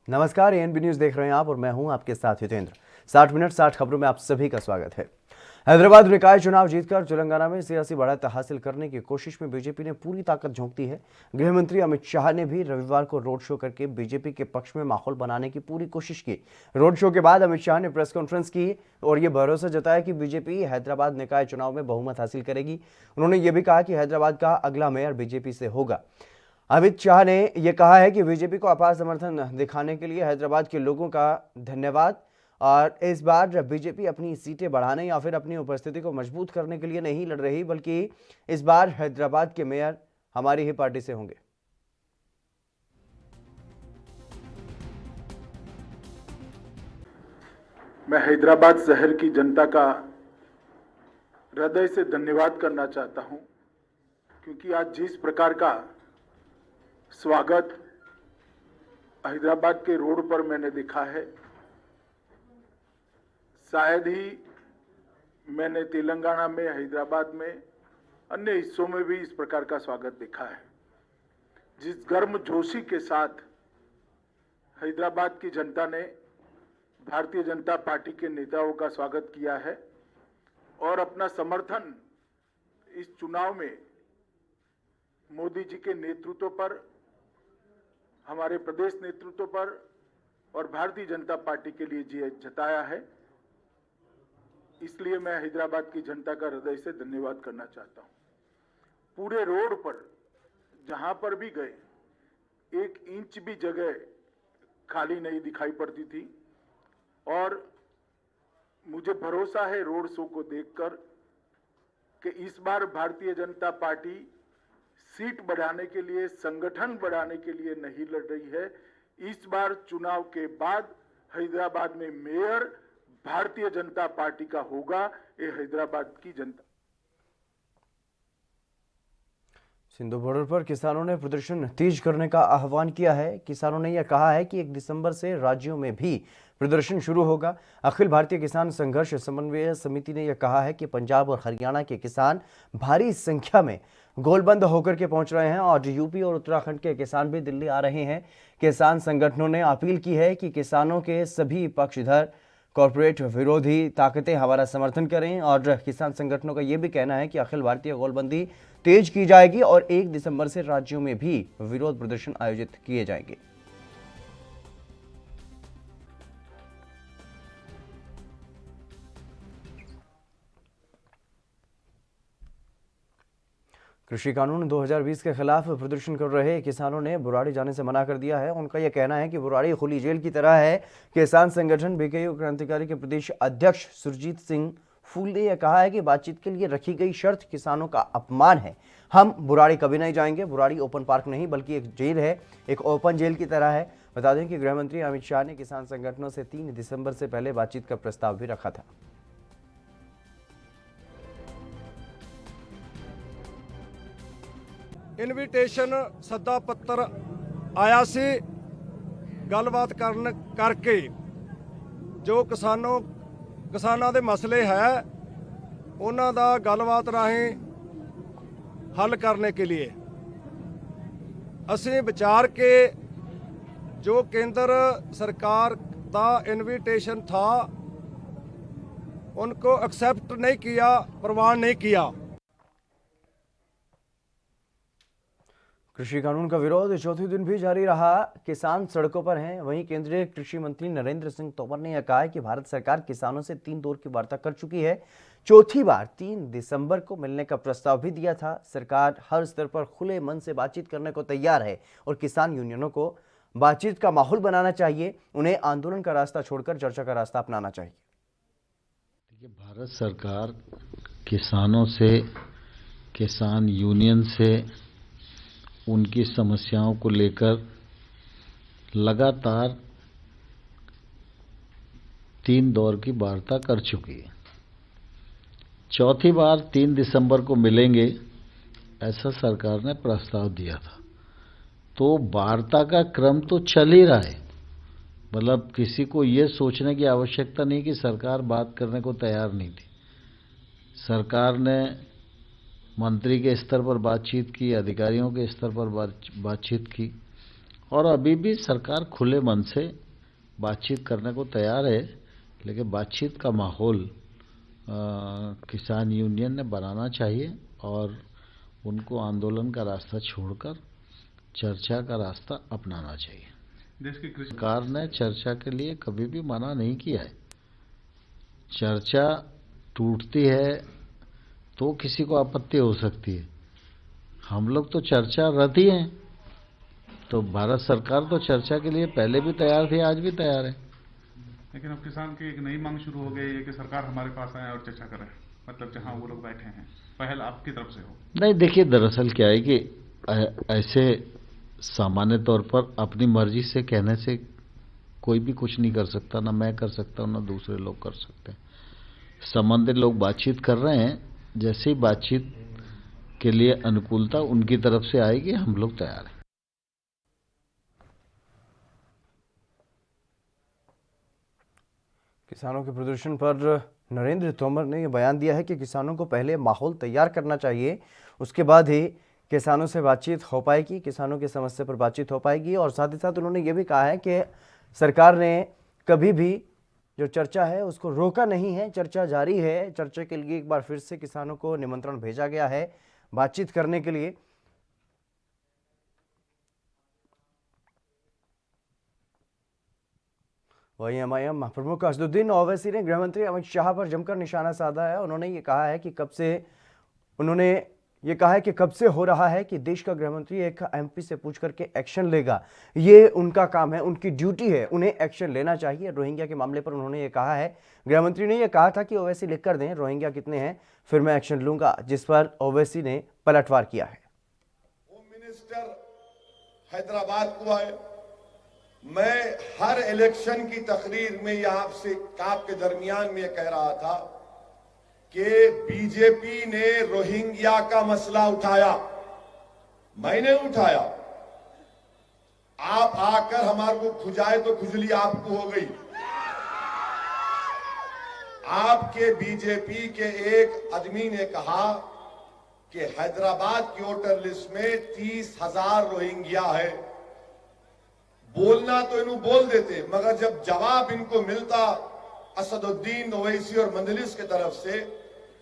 नमस्कार, ANB news देख रहे हैं आप और मैं हूं आपके साथ हितेंद्र। 60 मिनट 60 खबरों में आप सभी का स्वागत है। हैदराबाद निकाय चुनाव जीतकर तेलंगाना में सियासी बढ़त हासिल करने की कोशिश में बीजेपी ने पूरी ताकत झोंक दी है। गृह मंत्री अमित शाह ने भी रविवार को रोड शो करके बीजेपी के पक्ष में माहौल बनाने की पूरी कोशिश की। रोड शो के बाद अमित शाह ने प्रेस कॉन्फ्रेंस की और ये भरोसा जताया कि बीजेपी हैदराबाद निकाय चुनाव में बहुमत हासिल करेगी। उन्होंने ये भी कहा कि हैदराबाद का अगला मेयर बीजेपी से होगा। अमित शाह ने यह कहा है कि बीजेपी को अपार समर्थन दिखाने के लिए हैदराबाद के लोगों का धन्यवाद और इस बार बीजेपी अपनी सीटें बढ़ाने या फिर अपनी उपस्थिति को मजबूत करने के लिए नहीं लड़ रही, बल्कि इस बार हैदराबाद के मेयर हमारी ही पार्टी से होंगे। मैं हैदराबाद शहर की जनता का हृदय से धन्यवाद करना चाहता हूं, क्योंकि आज जिस प्रकार का स्वागत हैदराबाद के रोड पर मैंने देखा है, शायद ही मैंने तेलंगाना में, हैदराबाद में, अन्य हिस्सों में भी इस प्रकार का स्वागत देखा है। जिस गर्मजोशी के साथ हैदराबाद की जनता ने भारतीय जनता पार्टी के नेताओं का स्वागत किया है और अपना समर्थन इस चुनाव में मोदी जी के नेतृत्व पर, हमारे प्रदेश नेतृत्व पर और भारतीय जनता पार्टी के लिए जताया है, इसलिए मैं हैदराबाद की जनता का हृदय से धन्यवाद करना चाहता हूं। पूरे रोड पर जहां पर भी गए, 1 इंच भी जगह खाली नहीं दिखाई पड़ती थी और मुझे भरोसा है रोड शो को देखकर कि इस बार भारतीय जनता पार्टी सीट बढ़ाने के लिए, संगठन बढ़ाने के लिए नहीं लड़ रही है। इस बार चुनाव के बाद हैदराबाद में मेयर भारतीय जनता पार्टी का होगा। ये हैदराबाद की जनता। सिंधु बॉर्डर पर किसानों ने प्रदर्शन तेज करने का आह्वान किया है। किसानों ने यह कहा है कि 1 दिसंबर से राज्यों में भी प्रदर्शन शुरू होगा। अखिल भारतीय किसान संघर्ष समन्वय समिति ने यह कहा है कि पंजाब और हरियाणा के किसान भारी संख्या में गोलबंद होकर के पहुंच रहे हैं और यूपी और उत्तराखंड के किसान भी दिल्ली आ रहे हैं। किसान संगठनों ने अपील की है कि किसानों के सभी पक्षधर, कॉरपोरेट विरोधी ताकतें हमारा समर्थन करें और किसान संगठनों का यह भी कहना है कि अखिल भारतीय गोलबंदी तेज की जाएगी और 1 दिसंबर से राज्यों में भी विरोध प्रदर्शन आयोजित किए जाएंगे। कृषि कानून 2020 के खिलाफ प्रदर्शन कर रहे किसानों ने बुराड़ी जाने से मना कर दिया है। उनका यह कहना है कि बुराड़ी खुली जेल की तरह है। किसान संगठन बीकेयू क्रांतिकारी के प्रदेश अध्यक्ष सुरजीत सिंह फूल ने यह कहा है कि बातचीत के लिए रखी गई शर्त किसानों का अपमान है। हम बुराड़ी कभी नहीं जाएंगे। बुराड़ी ओपन पार्क नहीं बल्कि एक जेल है, एक ओपन जेल की तरह है। बता दें कि गृह मंत्री अमित शाह ने किसान संगठनों से 3 दिसंबर से पहले बातचीत का प्रस्ताव भी रखा था। ਇਨਵੀਟੇਸ਼ਨ ਸੱਦਾ ਪੱਤਰ ਆਇਆ ਸੀ ਗੱਲਬਾਤ ਕਰਨ ਕਰਕੇ ਜੋ ਕਿਸਾਨਾਂ ਦੇ ਮਸਲੇ ਹੈ ਉਹਨਾਂ ਦਾ ਗੱਲਬਾਤ ਰਾਹੀਂ हल करने के लिए ਅਸੀਂ विचार के जो केंद्र सरकार का इन्विटेशन था उनको एक्सेप्ट नहीं किया, प्रवान नहीं किया। कृषि कानून का विरोध चौथे दिन भी जारी रहा। किसान सड़कों पर हैं। वहीं केंद्रीय कृषि मंत्री नरेंद्र सिंह तोमर ने यह कहा है कि भारत सरकार किसानों से 3 दौर की वार्ता कर चुकी है। चौथी बार 3 दिसंबर को मिलने का प्रस्ताव भी दिया था। सरकार हर स्तर पर खुले मन से बातचीत करने को तैयार है और किसान यूनियनों को बातचीत का माहौल बनाना चाहिए। उन्हें आंदोलन का रास्ता छोड़कर चर्चा का रास्ता अपनाना चाहिए। देखिए, भारत सरकार किसानों से, किसान यूनियन से उनकी समस्याओं को लेकर लगातार 3 दौर की वार्ता कर चुकी है। चौथी बार 3 दिसंबर को मिलेंगे ऐसा सरकार ने प्रस्ताव दिया था। तो वार्ता का क्रम तो चल ही रहा है। मतलब किसी को ये सोचने की आवश्यकता नहीं कि सरकार बात करने को तैयार नहीं थी। सरकार ने मंत्री के स्तर पर बातचीत की, अधिकारियों के स्तर पर बातचीत की और अभी भी सरकार खुले मन से बातचीत करने को तैयार है, लेकिन बातचीत का माहौल किसान यूनियन ने बनाना चाहिए और उनको आंदोलन का रास्ता छोड़कर चर्चा का रास्ता अपनाना चाहिए। देश की कृषि सरकार ने चर्चा के लिए कभी भी मना नहीं किया है। चर्चा टूटती है तो किसी को आपत्ति हो सकती है। हम लोग तो चर्चा रत ही हैं, तो भारत सरकार तो चर्चा के लिए पहले भी तैयार थी, आज भी तैयार है। लेकिन अब किसान की एक नई मांग शुरू हो गई है कि सरकार हमारे पास आए और चर्चा करे, मतलब जहां वो लोग बैठे हैं, पहल आपकी तरफ से हो। नहीं, देखिए दरअसल क्या है कि ऐसे सामान्य तौर पर अपनी मर्जी से कहने से कोई भी कुछ नहीं कर सकता, ना मैं कर सकता हूँ ना दूसरे लोग कर सकते हैं। संबंधित लोग बातचीत कर रहे हैं, जैसे ही बातचीत के लिए अनुकूलता उनकी तरफ से आएगी हम लोग तैयार हैं। किसानों के प्रदर्शन पर नरेंद्र तोमर ने यह बयान दिया है कि किसानों को पहले माहौल तैयार करना चाहिए, उसके बाद ही किसानों से बातचीत हो पाएगी, किसानों की समस्या पर बातचीत हो पाएगी। और साथ ही साथ उन्होंने ये भी कहा है कि सरकार ने कभी भी जो चर्चा है उसको रोका नहीं है, चर्चा जारी है। चर्चा के लिए एक बार फिर से किसानों को निमंत्रण भेजा गया है बातचीत करने के लिए। वहीं एमआईएम प्रमुख असदुद्दीन ओवैसी ने गृहमंत्री अमित शाह पर जमकर निशाना साधा है। उन्होंने ये कहा है कि कब से हो रहा है कि देश का गृहमंत्री एक एमपी से पूछ करके एक्शन लेगा। ये उनका काम है, उनकी ड्यूटी है, उन्हें एक्शन लेना चाहिए। रोहिंग्या के मामले पर उन्होंने ये कहा है, गृहमंत्री ने ये कहा था कि ओवैसी लिख कर दें रोहिंग्या कितने हैं फिर मैं एक्शन लूंगा, जिस पर ओवैसी ने पलटवार किया है। होम मिनिस्टर हैदराबाद को आए, मैं हर इलेक्शन की तकरीर में यहां से आपके दरमियान में कह रहा था कि बीजेपी ने रोहिंग्या का मसला उठाया, मैंने उठाया। आप आकर हमारे को खुजाए तो खुजली आपको हो गई। आपके बीजेपी के एक आदमी ने कहा कि हैदराबाद की वोटर लिस्ट में 30,000 रोहिंग्या है। बोलना तो इन्हों बोल देते, मगर जब जवाब इनको मिलता असदुद्दीन ओवैसी और मंजलिस की तरफ से,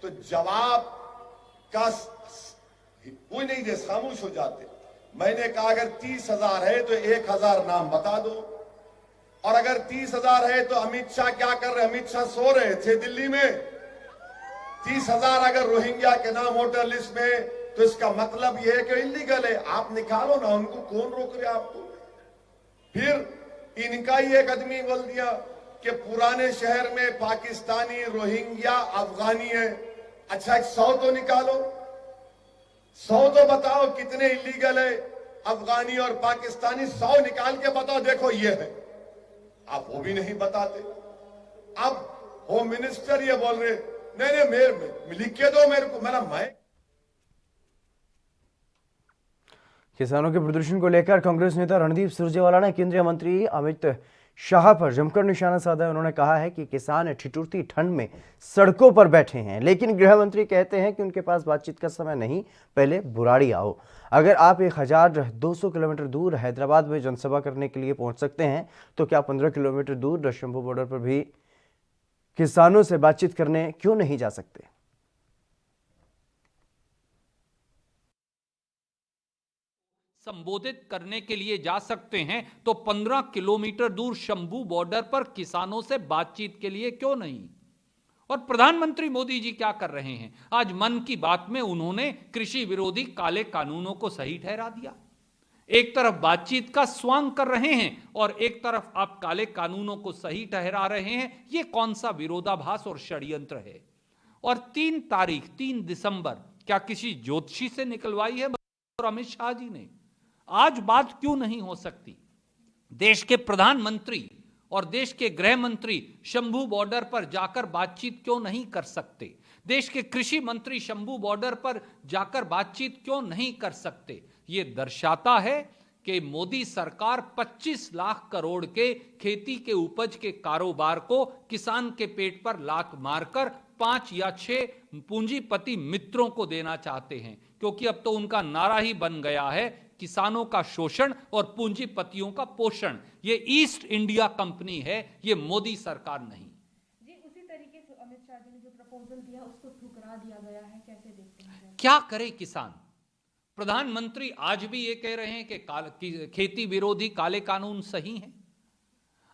तो जवाब का कोई नहीं दे, खामोश हो जाते। मैंने कहा अगर 30,000 है तो 1,000 नाम बता दो, और अगर 30,000 है तो अमित शाह क्या कर रहे? अमित शाह सो रहे थे दिल्ली में। 30,000 अगर रोहिंग्या के नाम वोटर लिस्ट में, तो इसका मतलब यह है कि इलीगल है। आप निकालो ना उनको, कौन रोक रहे आपको? फिर इनका ही एक आदमी बोल दिया कि पुराने शहर में पाकिस्तानी, रोहिंग्या, अफगानी है। अच्छा 100 तो निकालो, 100 तो बताओ कितने इलीगल है अफगानी और पाकिस्तानी, 100 निकाल के बताओ, देखो ये है। आप वो भी नहीं बताते। अब होम मिनिस्टर ये बोल रहे नहीं मेरे लिख के दो मेरे को, मैं किसानों के प्रदर्शन को लेकर कांग्रेस नेता रणदीप सुरजेवाला ने केंद्रीय मंत्री अमित शाह पर जमकर निशाना साधा है। उन्होंने कहा है कि किसान ठिठुरती ठंड में सड़कों पर बैठे हैं, लेकिन गृह मंत्री कहते हैं कि उनके पास बातचीत का समय नहीं, पहले बुराड़ी आओ। अगर आप 1200 किलोमीटर दूर हैदराबाद में जनसभा करने के लिए पहुंच सकते हैं, तो क्या 15 किलोमीटर दूर शंभू बॉर्डर पर भी किसानों से बातचीत करने क्यों नहीं जा सकते? संबोधित करने के लिए जा सकते हैं, तो 15 किलोमीटर दूर शंभू बॉर्डर पर किसानों से बातचीत के लिए क्यों नहीं? और प्रधानमंत्री मोदी जी क्या कर रहे हैं? आज मन की बात में उन्होंने कृषि विरोधी काले कानूनों को सही ठहरा दिया। एक तरफ बातचीत का स्वांग कर रहे हैं और एक तरफ आप काले कानूनों को सही ठहरा रहे हैं। यह कौन सा विरोधाभास और षड्यंत्र है? और 3 दिसंबर क्या किसी ज्योतिषी से निकलवाई है और अमित शाह जी ने? आज बात क्यों नहीं हो सकती? देश के प्रधानमंत्री और देश के गृह मंत्री शंभू बॉर्डर पर जाकर बातचीत क्यों नहीं कर सकते? देश के कृषि मंत्री शंभू बॉर्डर पर जाकर बातचीत क्यों नहीं कर सकते? ये दर्शाता है कि मोदी सरकार 25 लाख करोड़ के खेती के उपज के कारोबार को किसान के पेट पर लात मारकर 5 या 6 पूंजीपति मित्रों को देना चाहते हैं, क्योंकि अब तो उनका नारा ही बन गया है किसानों का शोषण और पूंजीपतियों का पोषण। ये ईस्ट इंडिया कंपनी है, ये मोदी सरकार नहीं। जी, उसी तरीके से अमित शाह जी ने जो प्रपोजल दिया उसको ठुकरा दिया गया है, कैसे देखते हैं? क्या करे किसान? प्रधानमंत्री आज भी ये कह रहे हैं कि खेती विरोधी काले कानून सही हैं।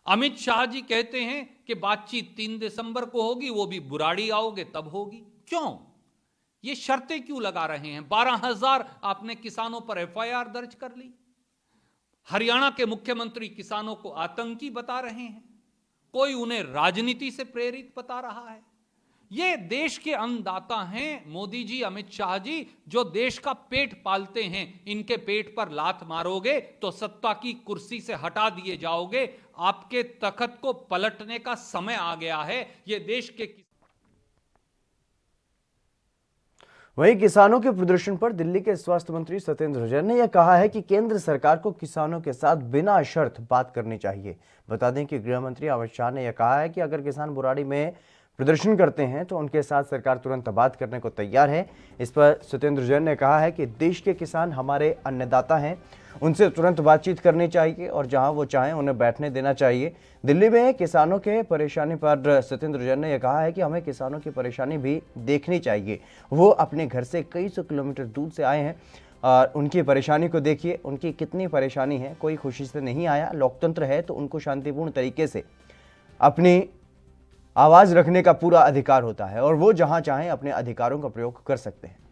अमित शाह जी कहते हैं कि बातचीत 3 दिसंबर को होगी, वो भी बुराड़ी आओगे तब होगी। क्यों? ये शर्तें क्यों लगा रहे हैं? 12,000 आपने किसानों पर एफआईआर दर्ज कर ली। हरियाणा के मुख्यमंत्री किसानों को आतंकी बता रहे हैं, कोई उन्हें राजनीति से प्रेरित बता रहा है। ये देश के अन्नदाता हैं मोदी जी, अमित शाह जी, जो देश का पेट पालते हैं। इनके पेट पर लात मारोगे तो सत्ता की कुर्सी से हटा दिए जाओगे। आपके तख्त को पलटने का समय आ गया है। ये देश के वहीं किसानों के प्रदर्शन पर दिल्ली के स्वास्थ्य मंत्री सत्येंद्र जैन ने यह कहा है कि केंद्र सरकार को किसानों के साथ बिना शर्त बात करनी चाहिए। बता दें कि गृह मंत्री अमित शाह ने यह कहा है कि अगर किसान बुराड़ी में प्रदर्शन करते हैं तो उनके साथ सरकार तुरंत बात करने को तैयार है। इस पर सत्येंद्र जैन ने कहा है कि देश के किसान हमारे अन्नदाता हैं, उनसे तुरंत बातचीत करनी चाहिए और जहां वो चाहें उन्हें बैठने देना चाहिए। दिल्ली में किसानों के परेशानी पर सत्येंद्र जैन ने यह कहा है कि हमें किसानों की परेशानी भी देखनी चाहिए। वो अपने घर से कई सौ किलोमीटर दूर से आए हैं और उनकी परेशानी को देखिए, उनकी कितनी परेशानी है। कोई खुशी से नहीं आया। लोकतंत्र है तो उनको शांतिपूर्ण तरीके से अपनी आवाज रखने का पूरा अधिकार होता है और वो जहां चाहें अपने अधिकारों का प्रयोग कर सकते हैं।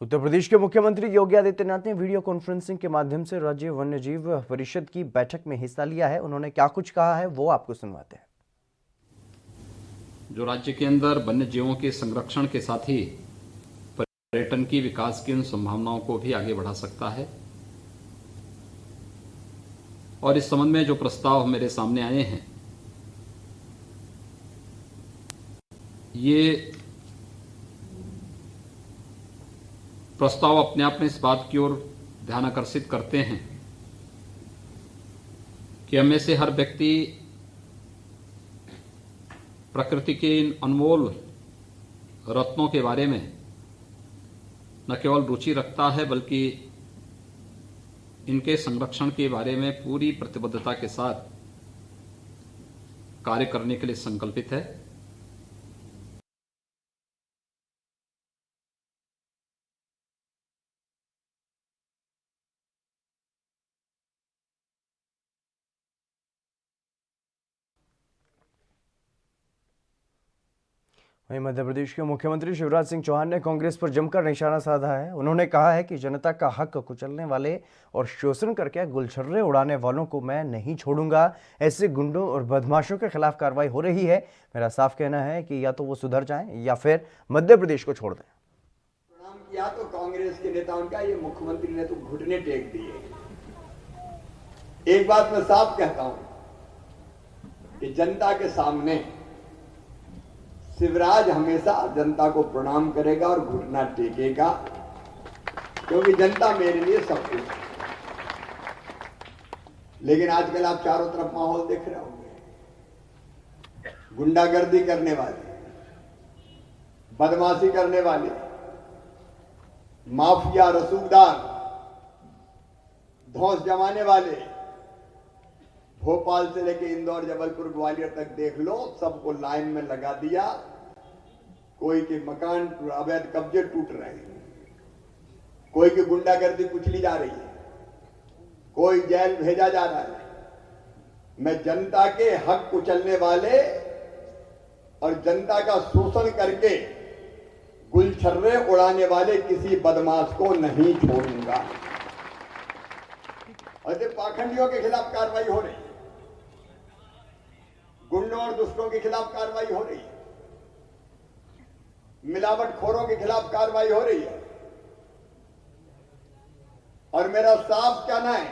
उत्तर प्रदेश के मुख्यमंत्री योगी आदित्यनाथ ने वीडियो कॉन्फ्रेंसिंग के माध्यम से राज्य वन्यजीव परिषद की बैठक में हिस्सा लिया है। उन्होंने क्या कुछ कहा है वो आपको सुनवाते हैं। जो राज्य के अंदर वन्य जीवों के संरक्षण के साथ ही पर्यटन की विकास की उन संभावनाओं को भी आगे बढ़ा सकता है। और इस संबंध में जो प्रस्ताव मेरे सामने आए हैं, ये प्रस्ताव अपने आप में इस बात की ओर ध्यान आकर्षित करते हैं कि हमें से हर व्यक्ति प्रकृति के इन अनमोल रत्नों के बारे में न केवल रुचि रखता है बल्कि इनके संरक्षण के बारे में पूरी प्रतिबद्धता के साथ कार्य करने के लिए संकल्पित है। वहीं मध्य प्रदेश के मुख्यमंत्री शिवराज सिंह चौहान ने कांग्रेस पर जमकर निशाना साधा है। उन्होंने कहा है कि जनता का हक कुचलने वाले और शोषण करके गुलछर्रे उड़ाने वालों को मैं नहीं छोड़ूंगा। ऐसे गुंडों और बदमाशों के खिलाफ कार्रवाई हो रही है। मेरा साफ कहना है कि या तो वो सुधर जाएं या फिर मध्य प्रदेश को छोड़ दें। प्रणाम किया तो कांग्रेस के नेताओं का, ये मुख्यमंत्री ने तो घुटने टेक दिए। एक बात मैं साफ कहता हूं कि जनता के सामने शिवराज हमेशा जनता को प्रणाम करेगा और घुटना टेकेगा, क्योंकि जनता मेरे लिए सब कुछ है। लेकिन आजकल आप चारों तरफ माहौल देख रहे होंगे, गुंडागर्दी करने वाले, बदमाशी करने वाले, माफिया रसूखदार, धौंस जमाने वाले, भोपाल से लेके इंदौर, जबलपुर, ग्वालियर तक देख लो, सबको लाइन में लगा दिया। कोई के मकान अवैध कब्जे टूट रहे हैं, कोई की गुंडागर्दी कुचली जा रही है, कोई जेल भेजा जा रहा है। मैं जनता के हक कुचलने वाले और जनता का शोषण करके गुलछर्रे उड़ाने वाले किसी बदमाश को नहीं छोड़ूंगा। और पाखंडियों के खिलाफ कार्रवाई हो रही है, गुंडों और दुष्टों के खिलाफ कार्रवाई हो रही है, मिलावटखोरों के खिलाफ कार्रवाई हो रही है। और मेरा साफ कहना है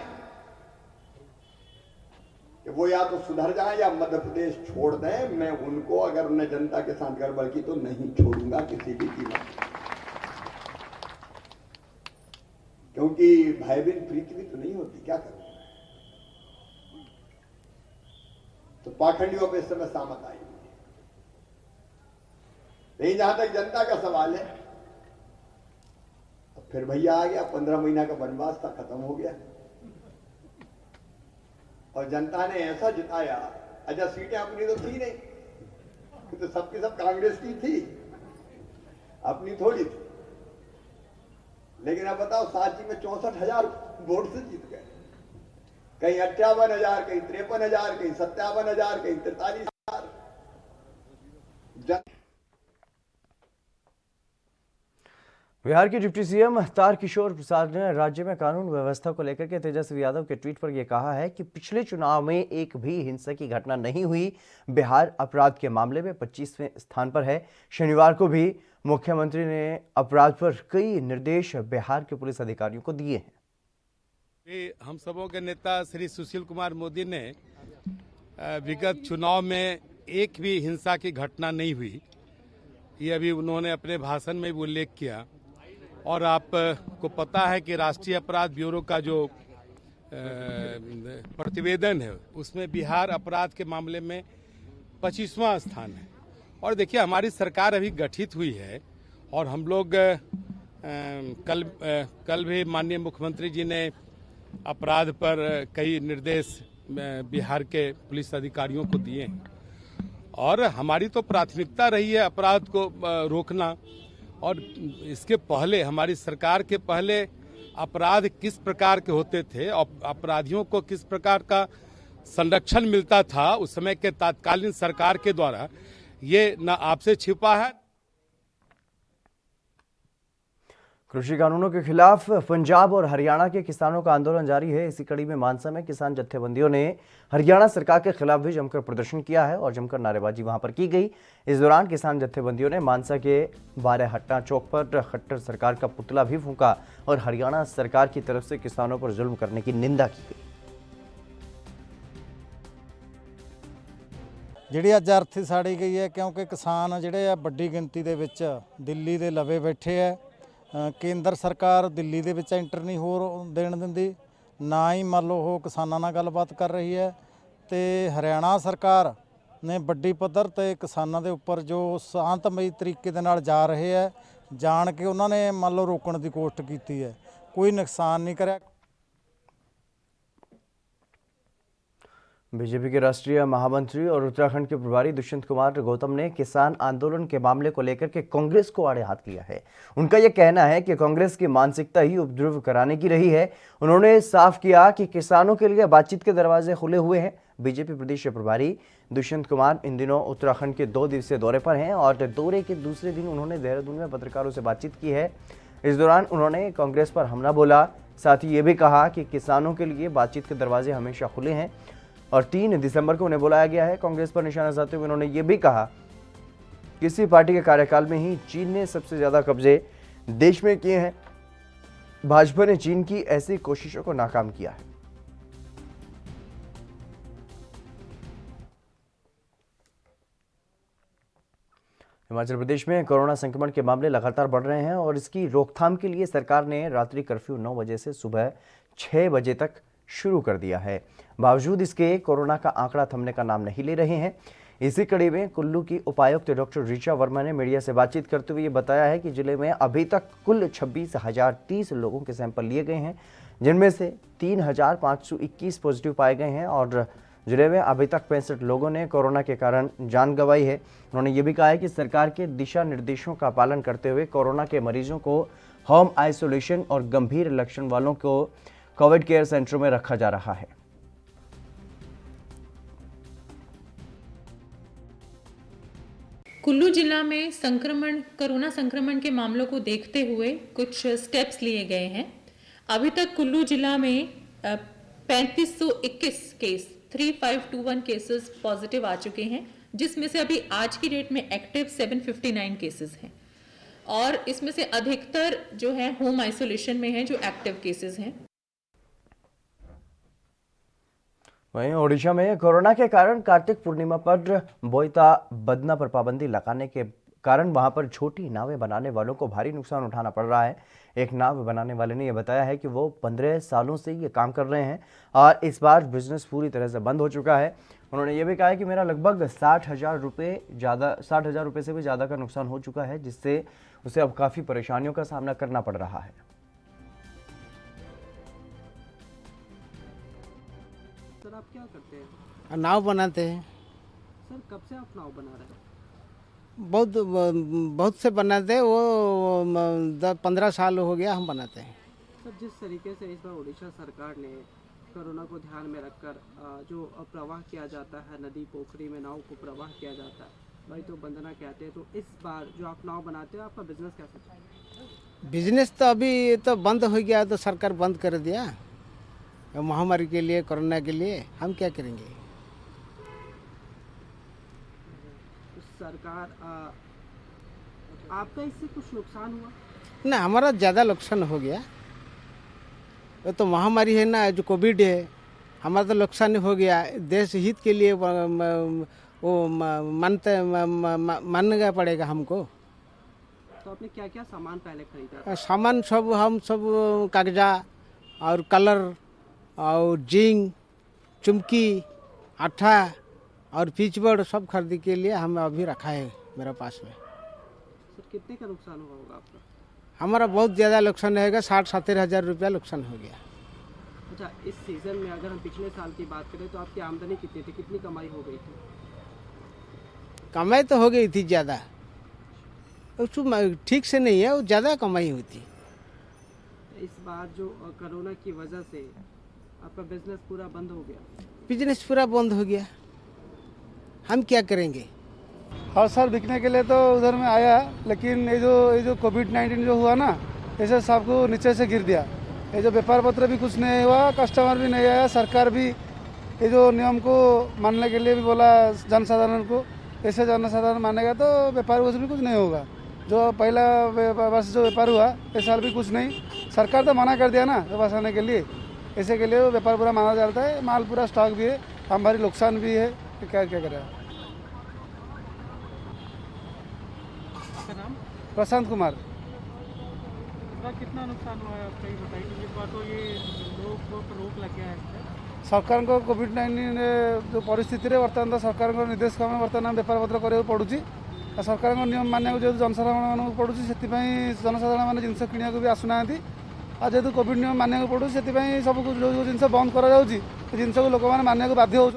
कि वो या तो सुधर जाएं या मध्य प्रदेश छोड़ दें। मैं उनको, अगर उन्हें जनता के साथ गड़बड़ की, तो नहीं छोड़ूंगा किसी भी कीमत पर। क्योंकि भयभीत प्रीति भी तो नहीं होती, क्या करूं। तो पाखंडियों पे इस समय सामत आई हुई है। नहीं, जहां तक जनता का सवाल है, अब फिर भैया आ गया, 15 महीना का वनवास था, खत्म हो गया और जनता ने ऐसा जिताया। अच्छा, सीटें अपनी तो थी नहीं, तो सबकी सब कांग्रेस की थी, अपनी थोड़ी थी। लेकिन अब बताओ, सांची में 64,000 वोट से जीत गए। कहीं 58,000, कहीं 53,000, कहीं 57,000, कहीं 43,000। बिहार के डिप्टी सीएम तारकिशोर प्रसाद ने राज्य में कानून व्यवस्था को लेकर के तेजस्वी यादव के ट्वीट पर यह कहा है कि पिछले चुनाव में एक भी हिंसा की घटना नहीं हुई। बिहार अपराध के मामले में 25वें स्थान पर है। शनिवार को भी मुख्यमंत्री ने अपराध पर कई निर्देश बिहार के पुलिस अधिकारियों को दिए हैं। हम सबों के नेता श्री सुशील कुमार मोदी ने विगत चुनाव में एक भी हिंसा की घटना नहीं हुई, ये अभी उन्होंने अपने भाषण में भी उल्लेख किया। और आपको पता है कि राष्ट्रीय अपराध ब्यूरो का जो प्रतिवेदन है उसमें बिहार अपराध के मामले में 25वां स्थान है। और देखिए, हमारी सरकार अभी गठित हुई है और हम लोग कल भी माननीय मुख्यमंत्री जी ने अपराध पर कई निर्देश बिहार के पुलिस अधिकारियों को दिए हैं और हमारी तो प्राथमिकता रही है अपराध को रोकना। और इसके पहले, हमारी सरकार के पहले अपराध किस प्रकार के होते थे और अपराधियों को किस प्रकार का संरक्षण मिलता था उस समय के तत्कालीन सरकार के द्वारा, ये न आपसे छिपा है। कृषि कानूनों के खिलाफ पंजाब और हरियाणा के किसानों का आंदोलन जारी है। इसी कड़ी में मानसा में किसान जत्थेबंदियों ने हरियाणा सरकार के खिलाफ भी जमकर प्रदर्शन किया है और जमकर नारेबाजी वहां पर की गई। इस दौरान किसान जत्थेबंदियों ने मानसा के बारहट्टा चौक पर खट्टर सरकार का पुतला भी फूंका और हरियाणा सरकार की तरफ से किसानों पर जुल्म करने की निंदा की गई। ਜਿਹੜੀ ਅੱਜ ਅਰਥੀ ਸਾੜੀ ਗਈ ਹੈ ਕਿਉਂਕਿ ਕਿਸਾਨ ਜਿਹੜੇ ਆ ਵੱਡੀ ਗਿਣਤੀ ਦੇ ਵਿੱਚ ਦਿੱਲੀ ਦੇ ਲਵੇ ਬੈਠੇ ਆ। ਕੇਂਦਰ ਸਰਕਾਰ ਦਿੱਲੀ ਦੇ ਵਿੱਚ ਐਂਟਰ ਨਹੀਂ ਹੋਰ ਦੇਣ ਦਿੰਦੀ, ਨਾ ਹੀ ਮੰਨ ਲਓ ਉਹ ਕਿਸਾਨਾਂ ਨਾਲ ਗੱਲਬਾਤ ਕਰ ਰਹੀ ਹੈ ਤੇ ਹਰਿਆਣਾ ਸਰਕਾਰ ਨੇ ਵੱਡੀ ਪੱਧਰ ਤੇ ਕਿਸਾਨਾਂ ਦੇ ਉੱਪਰ ਜੋ ਸ਼ਾਂਤਮਈ ਤਰੀਕੇ ਦੇ ਨਾਲ ਜਾ ਰਹੇ ਹੈ, ਜਾਣ ਕੇ ਉਹਨਾਂ ਨੇ ਮੰਨ ਲਓ ਰੋਕਣ ਦੀ ਕੋਸ਼ਿਸ਼ ਕੀਤੀ ਹੈ, ਕੋਈ ਨੁਕਸਾਨ ਨਹੀਂ ਕਰਿਆ। बीजेपी के राष्ट्रीय महामंत्री और उत्तराखंड के प्रभारी दुष्यंत कुमार गौतम ने किसान आंदोलन के मामले को लेकर के कांग्रेस को आड़े हाथ लिया है। उनका यह कहना है कि कांग्रेस की मानसिकता ही उपद्रव कराने की रही है। उन्होंने साफ किया कि किसानों के लिए बातचीत के दरवाजे खुले हुए हैं। बीजेपी प्रदेश प्रभारी दुष्यंत कुमार इन दिनों उत्तराखंड के 2 दिवसीय दौरे पर हैं और दौरे के दूसरे दिन उन्होंने देहरादून में पत्रकारों से बातचीत की है। इस दौरान उन्होंने कांग्रेस पर हमला बोला, साथ ही ये भी कहा कि किसानों के लिए बातचीत के दरवाजे हमेशा खुले हैं और 3 दिसंबर को उन्हें बुलाया गया है। कांग्रेस पर निशाना साधते हुए उन्होंने ये भी कहा कि किसी पार्टी के कार्यकाल में ही चीन ने सबसे ज्यादा कब्जे देश में किए हैं। भाजपा ने चीन की ऐसी कोशिशों को नाकाम किया है। हिमाचल प्रदेश में कोरोना संक्रमण के मामले लगातार बढ़ रहे हैं और इसकी रोकथाम के लिए सरकार ने रात्रि कर्फ्यू 9 बजे से सुबह 6 बजे तक शुरू कर दिया है। बावजूद इसके कोरोना का आंकड़ा थमने का नाम नहीं ले रहे हैं। इसी कड़ी में कुल्लू की उपायुक्त डॉक्टर ऋचा वर्मा ने मीडिया से बातचीत करते हुए ये बताया है कि जिले में अभी तक कुल 26,030 लोगों के सैंपल लिए गए हैं, जिनमें से 3,521 पॉजिटिव पाए गए हैं और जिले में अभी तक 65 लोगों ने कोरोना के कारण जान गंवाई है। उन्होंने ये भी कहा है कि सरकार के दिशा निर्देशों का पालन करते हुए कोरोना के मरीजों को होम आइसोलेशन और गंभीर लक्षण वालों को कोविड केयर सेंटरों में रखा जा रहा है। कुल्लू जिला में कोरोना संक्रमण के मामलों को देखते हुए कुछ स्टेप्स लिए गए हैं। अभी तक कुल्लू जिला में 3521 केस 3521 केसेस पॉजिटिव आ चुके हैं, जिसमें से अभी आज की डेट में एक्टिव 759 केसेस हैं और इसमें से अधिकतर जो है होम आइसोलेशन में है, जो एक्टिव केसेस हैं। वहीं ओडिशा में कोरोना के कारण कार्तिक पूर्णिमा पर बोईता बदना पर पाबंदी लगाने के कारण वहां पर छोटी नावें बनाने वालों को भारी नुकसान उठाना पड़ रहा है। एक नाव बनाने वाले ने यह बताया है कि वो 15 सालों से ये काम कर रहे हैं और इस बार बिजनेस पूरी तरह से बंद हो चुका है। उन्होंने ये भी कहा है कि मेरा लगभग 60,000 रुपये से भी ज़्यादा का नुकसान हो चुका है, जिससे उसे अब काफ़ी परेशानियों का सामना करना पड़ रहा है। सर आप क्या करते हैं? नाव बनाते हैं। सर कब से आप नाव बना रहे हैं? बहुत से बनाते हैं, वो 10-15 साल हो गया हम बनाते हैं। सर जिस तरीके से इस बार उड़ीसा सरकार ने कोरोना को ध्यान में रखकर जो प्रवाह किया जाता है, नदी पोखरी में नाव को प्रवाह किया जाता है, भाई तो बंदना कहते हैं, तो इस बार जो आप नाव बनाते हो आपका बिजनेस कैसे चलेगा? बिजनेस तो अभी तो बंद हो गया, तो सरकार बंद कर दिया महामारी के लिए, कोरोना के लिए। हम क्या करेंगे? सरकार आपका इससे कुछ नुकसान हुआ? ना, हमारा ज़्यादा नुकसान हो गया। वो तो महामारी है ना, जो कोविड है, हमारा तो नुकसान हो गया। देश हित के लिए वो मानना पड़ेगा हमको। तो आपने क्या क्या सामान पहले खरीदा? सामान हम सब कागजा और कलर और जिंक, चुमकी, आटा और पिचबोर्ड सब खरीदने के लिए हम अभी रखा है मेरे पास में। सर कितने का नुकसान हुआ होगा आपका? हमारा बहुत ज़्यादा नुकसान रहेगा, 60-70 हज़ार रुपया नुकसान हो गया। अच्छा, इस सीज़न में अगर हम पिछले साल की बात करें तो आपकी आमदनी कितनी थी, कितनी कमाई हो गई थी? कमाई तो हो गई थी ज़्यादा, उसको ठीक से नहीं है, वो ज़्यादा कमाई हुई थी। इस बार जो कोरोना की वजह से आपका बिजनेस पूरा बंद हो गया? बिजनेस पूरा बंद हो गया, हम क्या करेंगे? हर साल बिकने के लिए तो उधर में आया, लेकिन ये जो कोविड-19 जो हुआ ना, ऐसे सबको नीचे से गिर दिया। ये जो व्यापार पत्र भी कुछ नहीं हुआ, कस्टमर भी नहीं आया, सरकार भी ये जो नियम को मानने के लिए भी बोला जनसाधारण को, ऐसे जनसाधारण मानेगा तो व्यापार भी कुछ नहीं होगा। जो पहला वर्ष जो व्यापार हुआ, इस साल भी कुछ नहीं। सरकार तो मना कर दिया ना व्यापार आने के लिए, ऐसे के लिए व्यापार पूरा माना जाता है। माल पूरा स्टॉक भी है, हम भारी नुकसान भी है, क्या करें। प्रशांत कुमार। कितना नुकसान हुआ है आपका, ये बताइए, क्योंकि इस बार तो ये लोग रोक लग गया है। सरकार को कोविड-19 जो परिस्थिति बर्तमान तो सरकार निर्देश क्रम बर्तमान व्यापार पत्र कराया पड़ुची। सरकार नियम मानने जो जनसाधारण मानक पड़ुची, से जनसाधारण मैंने जिनस किणा भी आसुना। जेहेतु कोविड नियम मानने पड़ू, से सब जो जिन बंद कर जिन को लोक मैंने मानने बाध्य हो।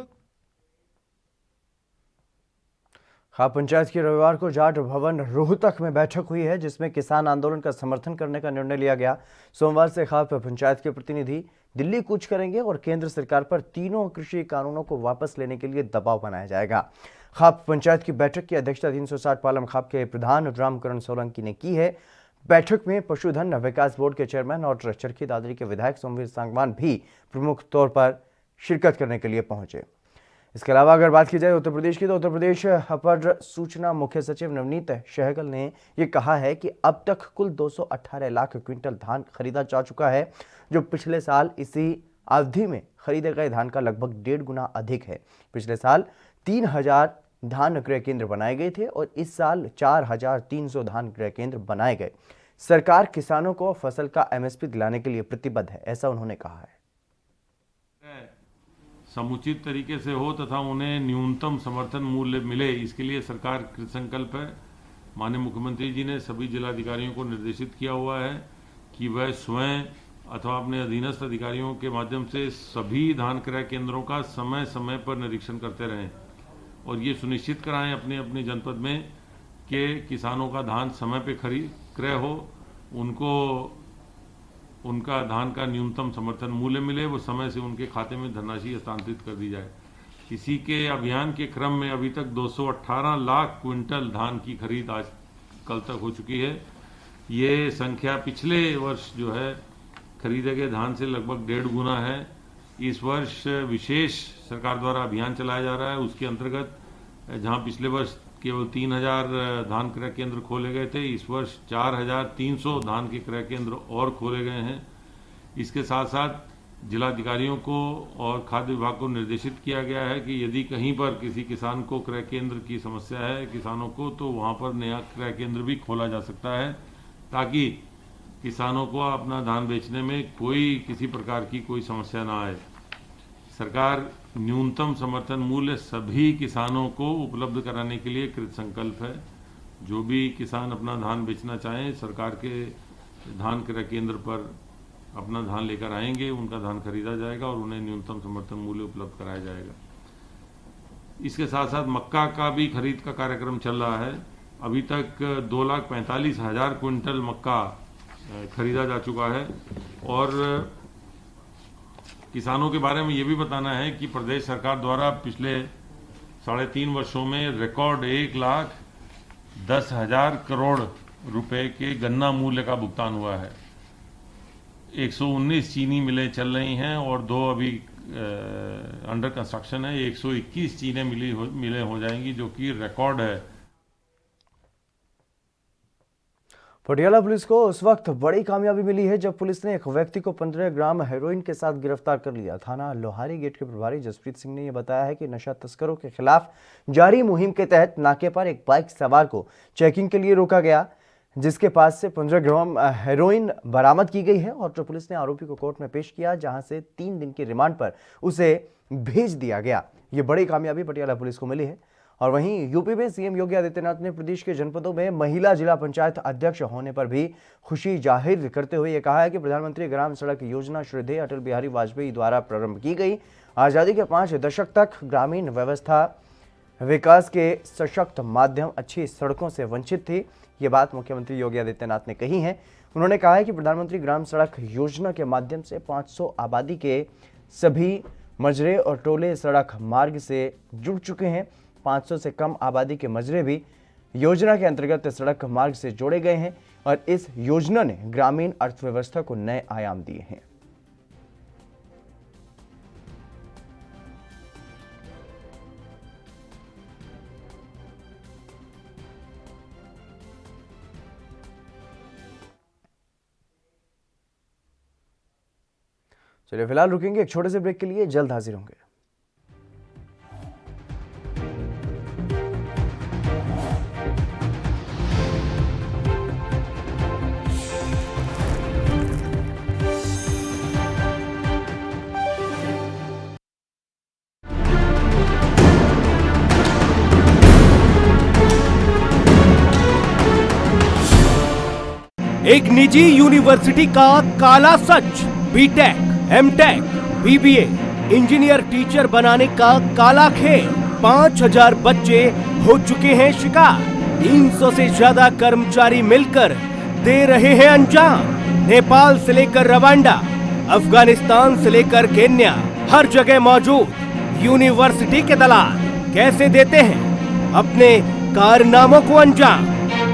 खाप पंचायत की रविवार को जाट भवन रोहतक में बैठक हुई है, जिसमें किसान आंदोलन का समर्थन करने का निर्णय लिया गया। सोमवार से खाप पंचायत के प्रतिनिधि दिल्ली कूच करेंगे और केंद्र सरकार पर तीनों कृषि कानूनों को वापस लेने के लिए दबाव बनाया जाएगा। खाप पंचायत की बैठक की अध्यक्षता 360 पालम खाप के प्रधान रामकरण सोलंकी ने की है। बैठक में पशुधन विकास बोर्ड के चेयरमैन और चरखी दादरी के विधायक सोमवीर सांगवान भी प्रमुख तौर पर शिरकत करने के लिए पहुंचे। इसके अलावा अगर बात की जाए उत्तर प्रदेश की, तो उत्तर प्रदेश अपर सूचना मुख्य सचिव नवनीत सहगल ने यह कहा है कि अब तक कुल 218 लाख क्विंटल धान खरीदा जा चुका है, जो पिछले साल इसी अवधि में खरीदे गए धान का लगभग 1.5 गुना अधिक है। पिछले साल 3000 धान क्रय केंद्र बनाए गए थे और इस साल 4300 धान क्रय केंद्र बनाए गए। सरकार किसानों को फसल का एमएसपी दिलाने के लिए प्रतिबद्ध है, ऐसा उन्होंने कहा है। समुचित तरीके से हो तथा उन्हें न्यूनतम समर्थन मूल्य मिले, इसके लिए सरकार कृतसंकल्प है। माननीय मुख्यमंत्री जी ने सभी जिलाधिकारियों को निर्देशित किया हुआ है कि वह स्वयं अथवा अपने अधीनस्थ अधिकारियों के माध्यम से सभी धान क्रय केंद्रों का समय समय पर निरीक्षण करते रहें और ये सुनिश्चित कराएं अपने अपने जनपद में कि किसानों का धान समय पे क्रय हो, उनको उनका धान का न्यूनतम समर्थन मूल्य मिले, वो समय से उनके खाते में धनराशि हस्तांतरित कर दी जाए। इसी के अभियान के क्रम में अभी तक 218 लाख क्विंटल धान की खरीद आज कल तक हो चुकी है। ये संख्या पिछले वर्ष जो है खरीदे गए धान से लगभग 1.5 गुना है। इस वर्ष विशेष सरकार द्वारा अभियान चलाया जा रहा है, उसके अंतर्गत जहां पिछले वर्ष केवल 3000 धान क्रय केंद्र खोले गए थे, इस वर्ष 4300 धान के क्रय केंद्र और खोले गए हैं। इसके साथ साथ जिलाधिकारियोयों को और खाद्य विभाग को निर्देशित किया गया है कि यदि कहीं पर किसी किसान को क्रय केंद्र की समस्या है किसानों को, तो वहां पर नया क्रय केंद्र भी खोला जा सकता है, ताकि किसानों को अपना धान बेचने में किसी प्रकार की कोई समस्या ना आए। सरकार न्यूनतम समर्थन मूल्य सभी किसानों को उपलब्ध कराने के लिए कृत संकल्प है। जो भी किसान अपना धान बेचना चाहें, सरकार के धान क्रय केंद्र पर अपना धान लेकर आएंगे, उनका धान खरीदा जाएगा और उन्हें न्यूनतम समर्थन मूल्य उपलब्ध कराया जाएगा। इसके साथ साथ मक्का का भी खरीद का कार्यक्रम चल रहा है। अभी तक 2,45,000 क्विंटल मक्का खरीदा जा चुका है। और किसानों के बारे में ये भी बताना है कि प्रदेश सरकार द्वारा पिछले 3.5 वर्षों में रिकॉर्ड 1,10,000 करोड़ रुपए के गन्ना मूल्य का भुगतान हुआ है। 119 चीनी मिलें चल रही हैं और 2 अभी अंडर कंस्ट्रक्शन है। 121 चीनी मिलें हो जाएंगी, जो कि रिकॉर्ड है। पटियाला पुलिस को उस वक्त बड़ी कामयाबी मिली है जब पुलिस ने एक व्यक्ति को 15 ग्राम हेरोइन के साथ गिरफ्तार कर लिया। थाना लोहारी गेट के प्रभारी जसप्रीत सिंह ने यह बताया है कि नशा तस्करों के खिलाफ जारी मुहिम के तहत नाके पर एक बाइक सवार को चेकिंग के लिए रोका गया, जिसके पास से 15 ग्राम हेरोइन बरामद की गई है और जो पुलिस ने आरोपी को कोर्ट में पेश किया, जहां से 3 दिन की रिमांड पर उसे भेज दिया गया। ये बड़ी कामयाबी पटियाला पुलिस को मिली है। और वहीं यूपी में सीएम योगी आदित्यनाथ ने प्रदेश के जनपदों में महिला जिला पंचायत अध्यक्ष होने पर भी खुशी जाहिर करते हुए यह कहा है कि प्रधानमंत्री ग्राम सड़क योजना श्रद्धेय अटल बिहारी वाजपेयी द्वारा प्रारंभ की गई। आजादी के 5 दशक तक ग्रामीण व्यवस्था विकास के सशक्त माध्यम अच्छी सड़कों से वंचित थी। ये बात मुख्यमंत्री योगी आदित्यनाथ ने कही है। उन्होंने कहा है कि प्रधानमंत्री ग्राम सड़क योजना के माध्यम से 500 आबादी के सभी मजरे और टोले सड़क मार्ग से जुड़ चुके हैं। 500 से कम आबादी के मजरे भी योजना के अंतर्गत सड़क मार्ग से जोड़े गए हैं और इस योजना ने ग्रामीण अर्थव्यवस्था को नए आयाम दिए हैं। चलिए फिलहाल रुकेंगे एक छोटे से ब्रेक के लिए, जल्द हाजिर होंगे। एक निजी यूनिवर्सिटी का काला सच, B Tech, M Tech, BBA, engineer teacher बनाने का काला खेल। 5,000 बच्चे हो चुके हैं शिकार। 300 से ज्यादा कर्मचारी मिलकर दे रहे हैं अंजाम। नेपाल से लेकर रवांडा, अफगानिस्तान से लेकर केन्या, हर जगह मौजूद यूनिवर्सिटी के दलाल कैसे देते हैं अपने कारनामों को अंजाम।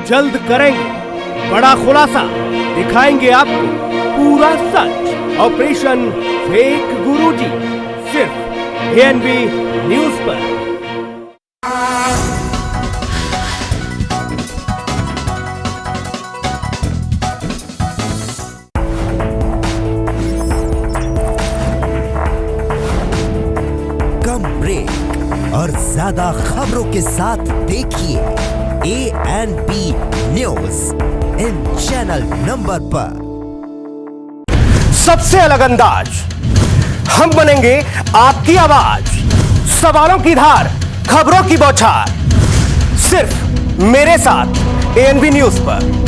जल्द करेंगे बड़ा खुलासा, दिखाएंगे आपको पूरा सच। ऑपरेशन फेक गुरुजी, सिर्फ एएनबी न्यूज पर। कम ब्रेक और ज्यादा खबरों के साथ देखिए ANB news in channel number पर। सबसे अलग अंदाज, हम बनेंगे आपकी आवाज। सवालों की धार, खबरों की बौछार, सिर्फ मेरे साथ एएनबी न्यूज पर।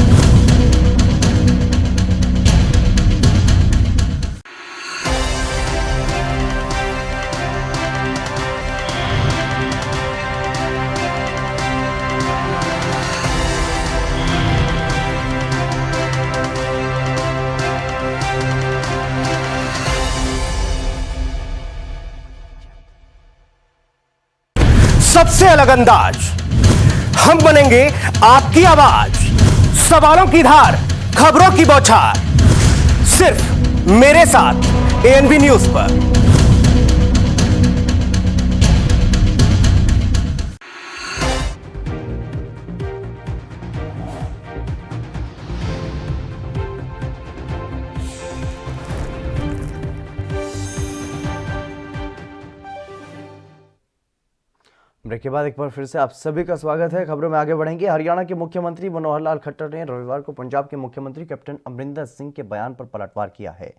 सबसे अलग अंदाज, हम बनेंगे आपकी आवाज। सवालों की धार, खबरों की बौछार, सिर्फ मेरे साथ एएनबी न्यूज पर। ब्रेक के बाद एक बार फिर से आप सभी का स्वागत है। खबरों में आगे बढ़ेंगे। हरियाणा के मुख्यमंत्री मनोहर लाल खट्टर ने रविवार को पंजाब के मुख्यमंत्री कैप्टन अमरिंदर सिंह के बयान पर पलटवार किया है।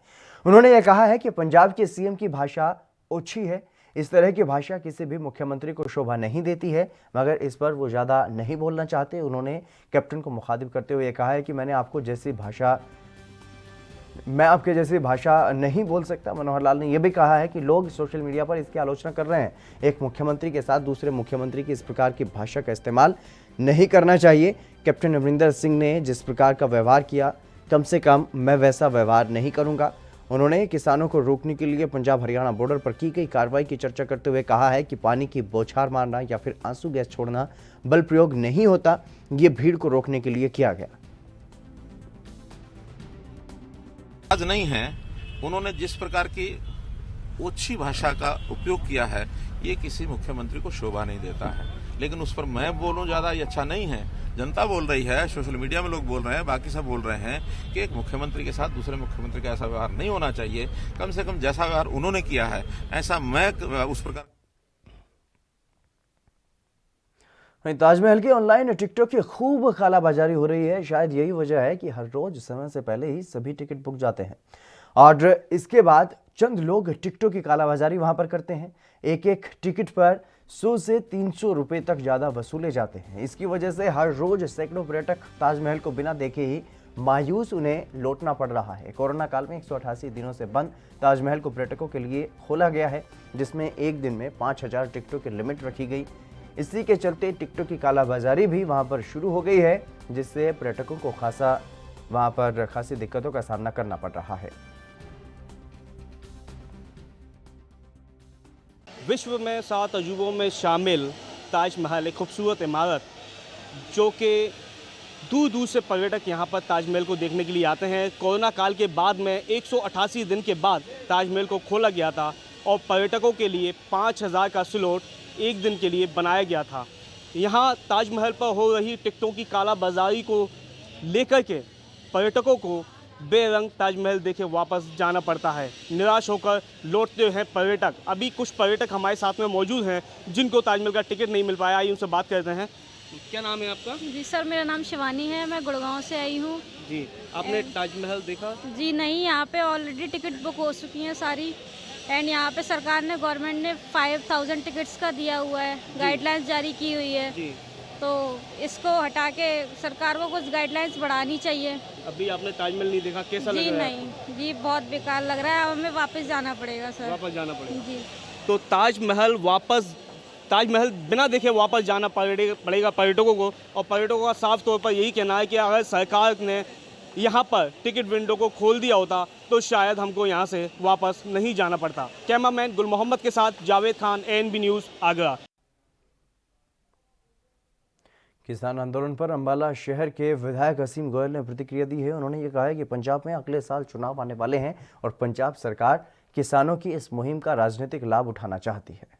उन्होंने यह कहा है कि पंजाब के सीएम की भाषा ओछी है। इस तरह की भाषा किसी भी मुख्यमंत्री को शोभा नहीं देती है, मगर इस पर वो ज़्यादा नहीं बोलना चाहते। उन्होंने कैप्टन को मुखातिब करते हुए कहा है कि मैं आपके जैसी भाषा नहीं बोल सकता। मनोहर लाल ने यह भी कहा है कि लोग सोशल मीडिया पर इसकी आलोचना कर रहे हैं। एक मुख्यमंत्री के साथ दूसरे मुख्यमंत्री की इस प्रकार की भाषा का इस्तेमाल नहीं करना चाहिए। कैप्टन अमरिंदर सिंह ने जिस प्रकार का व्यवहार किया, कम से कम मैं वैसा व्यवहार नहीं करूंगा। उन्होंने किसानों को रोकने के लिए पंजाब हरियाणा बॉर्डर पर की गई कार्रवाई की चर्चा करते हुए कहा है कि पानी की बौछार मारना या फिर आंसू गैस छोड़ना बल प्रयोग नहीं होता, ये भीड़ को रोकने के लिए किया गया। आज नहीं है, उन्होंने जिस प्रकार की ओछी भाषा का उपयोग किया है, ये किसी मुख्यमंत्री को शोभा नहीं देता है। लेकिन उस पर मैं बोलूं ज्यादा ये अच्छा नहीं है। जनता बोल रही है, सोशल मीडिया में लोग बोल रहे हैं, बाकी सब बोल रहे हैं कि एक मुख्यमंत्री के साथ दूसरे मुख्यमंत्री का ऐसा व्यवहार नहीं होना चाहिए। कम से कम जैसा व्यवहार उन्होंने किया है, ऐसा मैं उस प्रकार। ताजमहल की ऑनलाइन टिकटों की खूब कालाबाजारी हो रही है। शायद यही वजह है कि हर रोज समय से पहले ही सभी टिकट बुक जाते हैं और इसके बाद चंद लोग टिकटों की कालाबाजारी वहां पर करते हैं। एक एक टिकट पर 100 से 300 रुपए तक ज्यादा वसूले जाते हैं। इसकी वजह से हर रोज सैकड़ों पर्यटक ताजमहल को बिना देखे ही मायूस उन्हें लौटना पड़ रहा है। कोरोना काल में 188 दिनों से बंद ताजमहल को पर्यटकों के लिए खोला गया है, जिसमें एक दिन में 5000 टिकटों की लिमिट रखी गई। इसी के चलते टिकटों की कालाबाजारी भी वहां पर शुरू हो गई है, जिससे पर्यटकों को खासी दिक्कतों का सामना करना पड़ रहा है। विश्व में 7 अजूबों में शामिल ताजमहल एक खूबसूरत इमारत, जो कि दूर दूर से पर्यटक यहाँ पर ताजमहल को देखने के लिए आते हैं। कोरोना काल के बाद में 188 दिन के बाद ताजमहल को खोला गया था और पर्यटकों के लिए 5000 का स्लॉट एक दिन के लिए बनाया गया था। यहाँ ताजमहल पर हो रही टिकटों की कालाबाजारी को लेकर के पर्यटकों को बेरंग ताजमहल देखे वापस जाना पड़ता है। निराश होकर लौटते हैं पर्यटक। अभी कुछ पर्यटक हमारे साथ में मौजूद हैं जिनको ताजमहल का टिकट नहीं मिल पाया। आइए उनसे बात करते हैं। क्या नाम है आपका? जी सर, मेरा नाम शिवानी है, मैं गुड़गांव से आई हूँ। जी, आपने ताजमहल देखा? जी नहीं, यहाँ पे ऑलरेडी टिकट बुक हो चुकी हैं सारी। एंड यहाँ पे सरकार ने, गवर्नमेंट ने 5000 टिकट्स का दिया हुआ है, गाइडलाइंस जारी की हुई है। जी। तो इसको हटा के सरकार को कुछ गाइडलाइंस बढ़ानी चाहिए। अभी आपने ताजमहल नहीं देखा, कैसा लग रहा है? जी नहीं जी, बहुत बेकार लग रहा है। हमें वापस जाना पड़ेगा सर। वापस जाना पड़ेगा जी। तो ताजमहल बिना देखे वापस जाना पड़ेगा पर्यटकों को। और पर्यटकों का साफ तौर पर यही कहना है कि अगर सरकार ने यहाँ पर टिकट विंडो को खोल दिया होता तो शायद हमको यहाँ से वापस नहीं जाना पड़ता। कैमरामैन गुल मोहम्मद के साथ जावेद खान, ANB न्यूज़, आगरा। किसान आंदोलन पर अंबाला शहर के विधायक असीम गोयल ने प्रतिक्रिया दी है। उन्होंने ये कहा है कि पंजाब में अगले साल चुनाव आने वाले हैं और पंजाब सरकार किसानों की इस मुहिम का राजनीतिक लाभ उठाना चाहती है।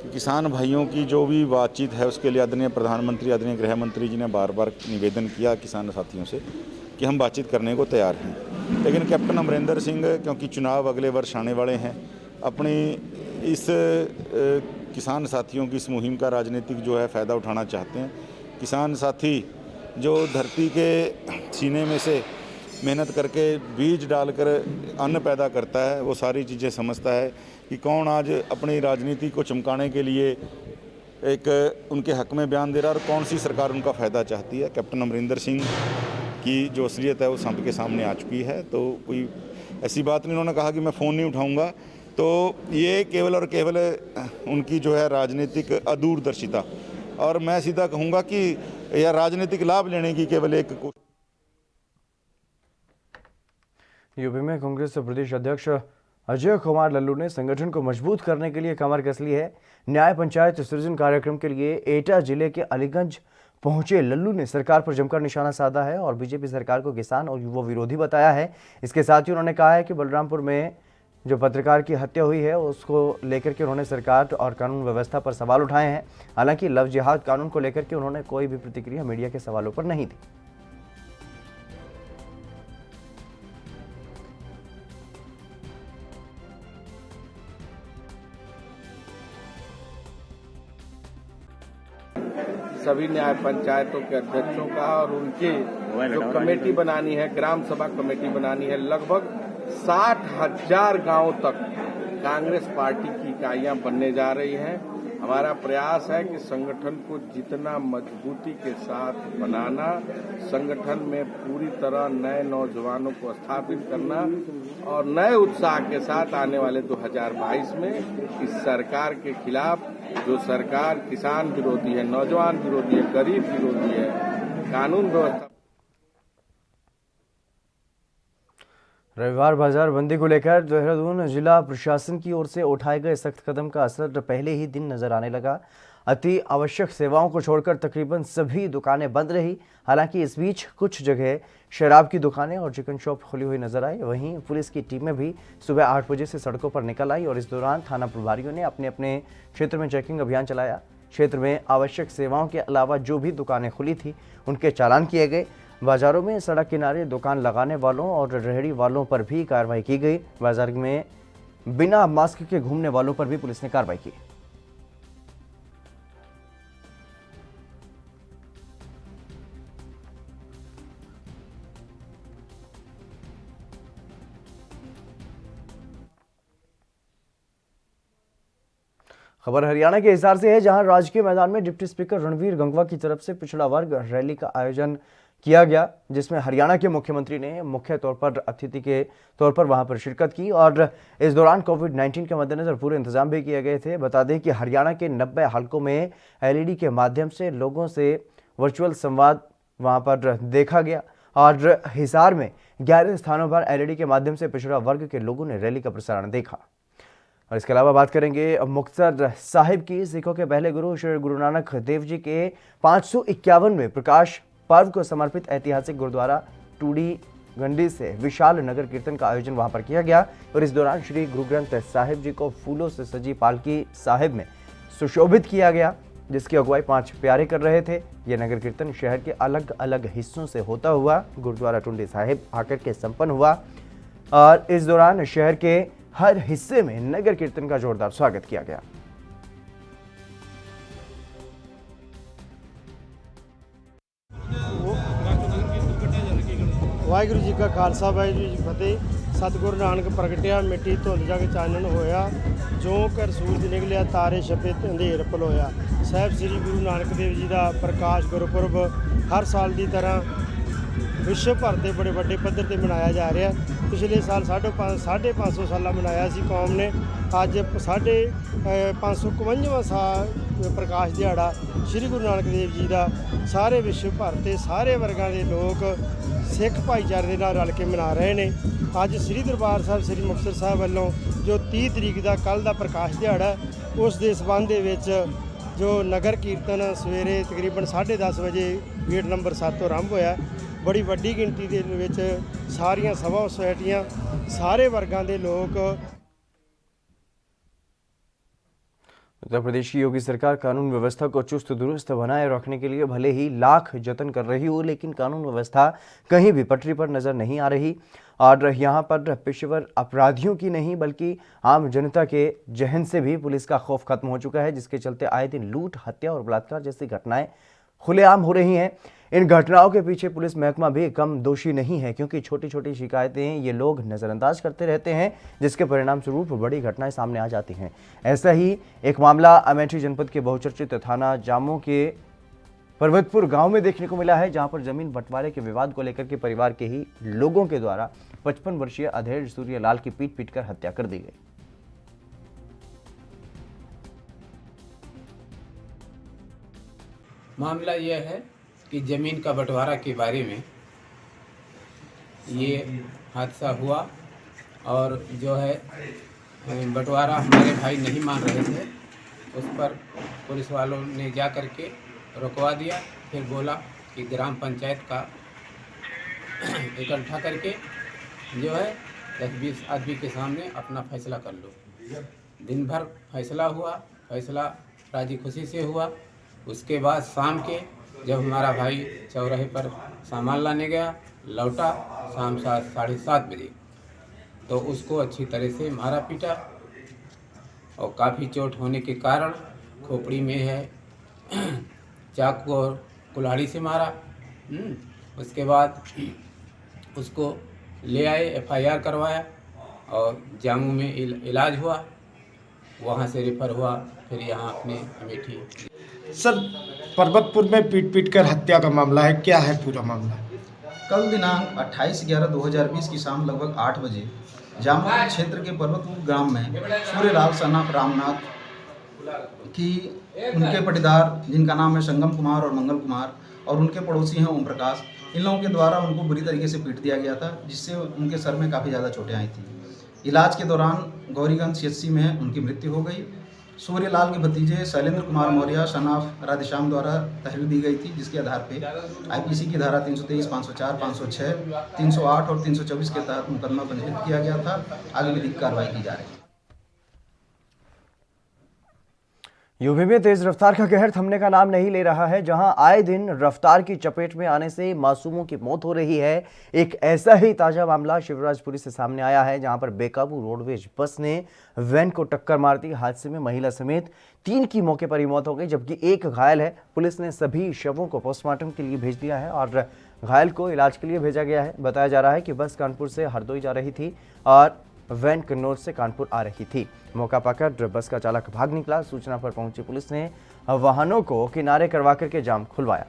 किसान भाइयों की जो भी बातचीत है उसके लिए आदरणीय प्रधानमंत्री, आदरणीय गृह मंत्री जी ने बार बार निवेदन किया किसान साथियों से कि हम बातचीत करने को तैयार हैं। लेकिन कैप्टन अमरिंदर सिंह, क्योंकि चुनाव अगले वर्ष आने वाले हैं, अपनी इस किसान साथियों की इस मुहिम का राजनीतिक जो है फ़ायदा उठाना चाहते हैं। किसान साथी जो धरती के सीने में से मेहनत करके बीज डालकर अन्न पैदा करता है, वो सारी चीज़ें समझता है कि कौन आज अपनी राजनीति को चमकाने के लिए एक उनके हक में बयान दे रहा है और कौन सी सरकार उनका फ़ायदा चाहती है। कैप्टन अमरिंदर सिंह की जो असलियत है वो सबके सामने आ चुकी है। तो कोई ऐसी बात नहीं, उन्होंने कहा कि मैं फ़ोन नहीं उठाऊंगा, तो ये केवल और केवल उनकी जो है राजनीतिक अदूरदर्शिता, और मैं सीधा कहूँगा कि यह राजनीतिक लाभ लेने की केवल एक यूपी में कांग्रेस प्रदेश अध्यक्ष अजय कुमार लल्लू ने संगठन को मजबूत करने के लिए कमर कस ली है। न्याय पंचायत सृजन कार्यक्रम के लिए एटा जिले के अलीगंज पहुंचे लल्लू ने सरकार पर जमकर निशाना साधा है और बीजेपी सरकार को किसान और युवा विरोधी बताया है। इसके साथ ही उन्होंने कहा है कि बलरामपुर में जो पत्रकार की हत्या हुई है उसको लेकर के उन्होंने सरकार और कानून व्यवस्था पर सवाल उठाए हैं। हालांकि लव जिहाद कानून को लेकर के उन्होंने कोई भी प्रतिक्रिया मीडिया के सवालों पर नहीं दी। सभी न्याय पंचायतों के अध्यक्षों का और उनकी जो कमेटी बनानी है, ग्राम सभा कमेटी बनानी है, लगभग 60,000 गांवों तक कांग्रेस पार्टी की इकाइयां बनने जा रही हैं। हमारा प्रयास है कि संगठन को जितना मजबूती के साथ बनाना, संगठन में पूरी तरह नए नौजवानों को स्थापित करना और नए उत्साह के साथ आने वाले 2022 में इस सरकार के खिलाफ, जो सरकार किसान विरोधी है, नौजवान विरोधी है, गरीब विरोधी है, कानून व्यवस्था। रविवार बाजार बंदी को लेकर देहरादून जिला प्रशासन की ओर से उठाए गए सख्त कदम का असर पहले ही दिन नजर आने लगा। अति आवश्यक सेवाओं को छोड़कर तकरीबन सभी दुकानें बंद रही। हालांकि इस बीच कुछ जगह शराब की दुकानें और चिकन शॉप खुली हुई नजर आई। वहीं पुलिस की टीमें भी सुबह 8 बजे से सड़कों पर निकल आई और इस दौरान थाना प्रभारियों ने अपने अपने क्षेत्र में चेकिंग अभियान चलाया। क्षेत्र में आवश्यक सेवाओं के अलावा जो भी दुकानें खुली थी उनके चालान किए गए। बाजारों में सड़क किनारे दुकान लगाने वालों और रेहड़ी वालों पर भी कार्रवाई की गई। बाजार में बिना मास्क के घूमने वालों पर भी पुलिस ने कार्रवाई की। खबर हरियाणा के हिसार से है, जहां राजकीय मैदान में डिप्टी स्पीकर रणवीर गंगवा की तरफ से पिछड़ा वर्ग रैली का आयोजन किया गया, जिसमें हरियाणा के मुख्यमंत्री ने मुख्य तौर पर अतिथि के तौर पर वहां पर शिरकत की और इस दौरान कोविड-19 के मद्देनजर पूरे इंतजाम भी किए गए थे। बता दें कि हरियाणा के 90 हलकों में एलईडी के माध्यम से लोगों से वर्चुअल संवाद वहां पर देखा गया और हिसार में 11 स्थानों पर एलईडी के माध्यम से पिछड़ा वर्ग के लोगों ने रैली का प्रसारण देखा। और इसके अलावा बात करेंगे मुक्तसर साहिब की। सिखों के पहले गुरु श्री गुरु नानक देव जी के 551वें प्रकाश पर्व को समर्पित ऐतिहासिक गुरुद्वारा टूडी गंडी से विशाल नगर कीर्तन का आयोजन वहां पर किया गया और इस दौरान श्री गुरु ग्रंथ साहिब जी को फूलों से सजी पालकी साहिब में सुशोभित किया गया, जिसकी अगुवाई 5 प्यारे कर रहे थे। यह नगर कीर्तन शहर के अलग अलग हिस्सों से होता हुआ गुरुद्वारा टूडी साहिब आकर के संपन्न हुआ और इस दौरान शहर के हर हिस्से में नगर कीर्तन का जोरदार स्वागत किया गया। वाहिगुरू जी का खालसा वाहिगुरू जी की फतेह। सतगुरु नानक प्रगटिया मिट्टी धुंध जग चानन होया, जो कर सूरज निकलिया तारे छपे अंधेर पलोया। साहिब श्री गुरु नानक देव जी का प्रकाश गुरपुरब हर साल की तरह विश्व भर के बड़े बड़े पद्धर से मनाया जा रहा है। पिछले साल 550 साल मनाया सी कौम ने। अज 551वां साल प्रकाश दिहाड़ा श्री गुरु नानक देव जी का सारे विश्व भर के सारे वर्गों के लोग सिख भाईचारे के नाल रल के मना रहे हैं। अज श्री दरबार साहब श्री मुक्तसर साहब वालों जो 30 तरीक का कल का प्रकाश दिहाड़ा उस दे संबंध विच जो नगर कीर्तन सवेरे तकरीबन 10:30 बजे गेट नंबर 7 तो आरंभ होया। बड़ी वड्डी गिनती दे विच सारियां सभा सोसाइटियां सारे वर्गों के लोग। उत्तर प्रदेश की योगी सरकार कानून व्यवस्था को चुस्त दुरुस्त बनाए रखने के लिए भले ही लाख जतन कर रही हो, लेकिन कानून व्यवस्था कहीं भी पटरी पर नजर नहीं आ रही और यहाँ पर पेशेवर अपराधियों की नहीं बल्कि आम जनता के जहन से भी पुलिस का खौफ खत्म हो चुका है, जिसके चलते आए दिन लूट, हत्या और बलात्कार जैसी घटनाएं खुलेआम हो रही हैं। इन घटनाओं के पीछे पुलिस महकमा भी कम दोषी नहीं है, क्योंकि छोटी छोटी शिकायतें ये लोग नज़रअंदाज करते रहते हैं, जिसके परिणाम स्वरूप बड़ी घटनाएं सामने आ जाती हैं। ऐसा ही एक मामला अमेठी जनपद के बहुचर्चित थाना जामो के पर्वतपुर गांव में देखने को मिला है, जहां पर जमीन बंटवारे के विवाद को लेकर के परिवार के ही लोगों के द्वारा 55 वर्षीय अधेड़ सूर्यलाल की पीट कर हत्या कर दी गई। मामला यह है कि ज़मीन का बंटवारा के बारे में ये हादसा हुआ और जो है बंटवारा हमारे भाई नहीं मान रहे थे, उस पर पुलिस वालों ने जा कर के रुकवा दिया। फिर बोला कि ग्राम पंचायत का इकट्ठा करके जो है 10-20 आदमी के सामने अपना फैसला कर लो। दिन भर फैसला हुआ, फैसला राजी खुशी से हुआ। उसके बाद शाम के जब हमारा भाई चौराहे पर सामान लाने गया, लौटा शाम 7-7:30 बजे, तो उसको अच्छी तरह से मारा पीटा और काफ़ी चोट होने के कारण खोपड़ी में है चाकू और कुल्हाड़ी से मारा। उसके बाद उसको ले आए, FIR करवाया और जामू में इलाज हुआ, वहाँ से रेफर हुआ फिर यहाँ अपने अमेठी। सर, पर्वतपुर में पीट कर हत्या का मामला है, क्या है पूरा मामला? कल दिनांक 28/11/2020 की शाम लगभग 8 बजे जामू क्षेत्र के पर्वतपुर ग्राम में सूर्यलाल सनाफ रामनाथ की उनके पटीदार जिनका नाम है संगम कुमार और मंगल कुमार और उनके पड़ोसी हैं ओम प्रकाश, इन लोगों के द्वारा उनको बुरी तरीके से पीट दिया गया था, जिससे उनके सर में काफ़ी ज़्यादा चोटें आई थी। इलाज के दौरान गौरीगंज CHC में उनकी मृत्यु हो गई। सूर्यलाल के भतीजे शैलेंद्र कुमार मौर्य सनाफ राधेश्याम द्वारा तहरीर दी गई थी, जिसके आधार पे IPC की धारा 323, 504, 506, 308 और 324 के तहत मुकदमा पंजीकृत किया गया था। आगे विधिक कार्रवाई की जा रही है। यूपी में तेज रफ्तार का कहर थमने का नाम नहीं ले रहा है। जहां आए दिन रफ्तार की चपेट में आने से मासूमों की मौत हो रही है, एक ऐसा ही ताजा मामला शिवराजपुरी से सामने आया है, जहां पर बेकाबू रोडवेज बस ने वैन को टक्कर मार दी। हादसे में महिला समेत 3 की मौके पर ही मौत हो गई, जबकि 1 घायल है। पुलिस ने सभी शवों को पोस्टमार्टम के लिए भेज दिया है और घायल को इलाज के लिए भेजा गया है। बताया जा रहा है कि बस कानपुर से हरदोई जा रही थी और वैन कन्नौज से कानपुर आ रही थी। मौका पाकर बस का चालक भाग निकला। सूचना पर पहुंची पुलिस ने वाहनों को किनारे करवा करके जाम खुलवाया।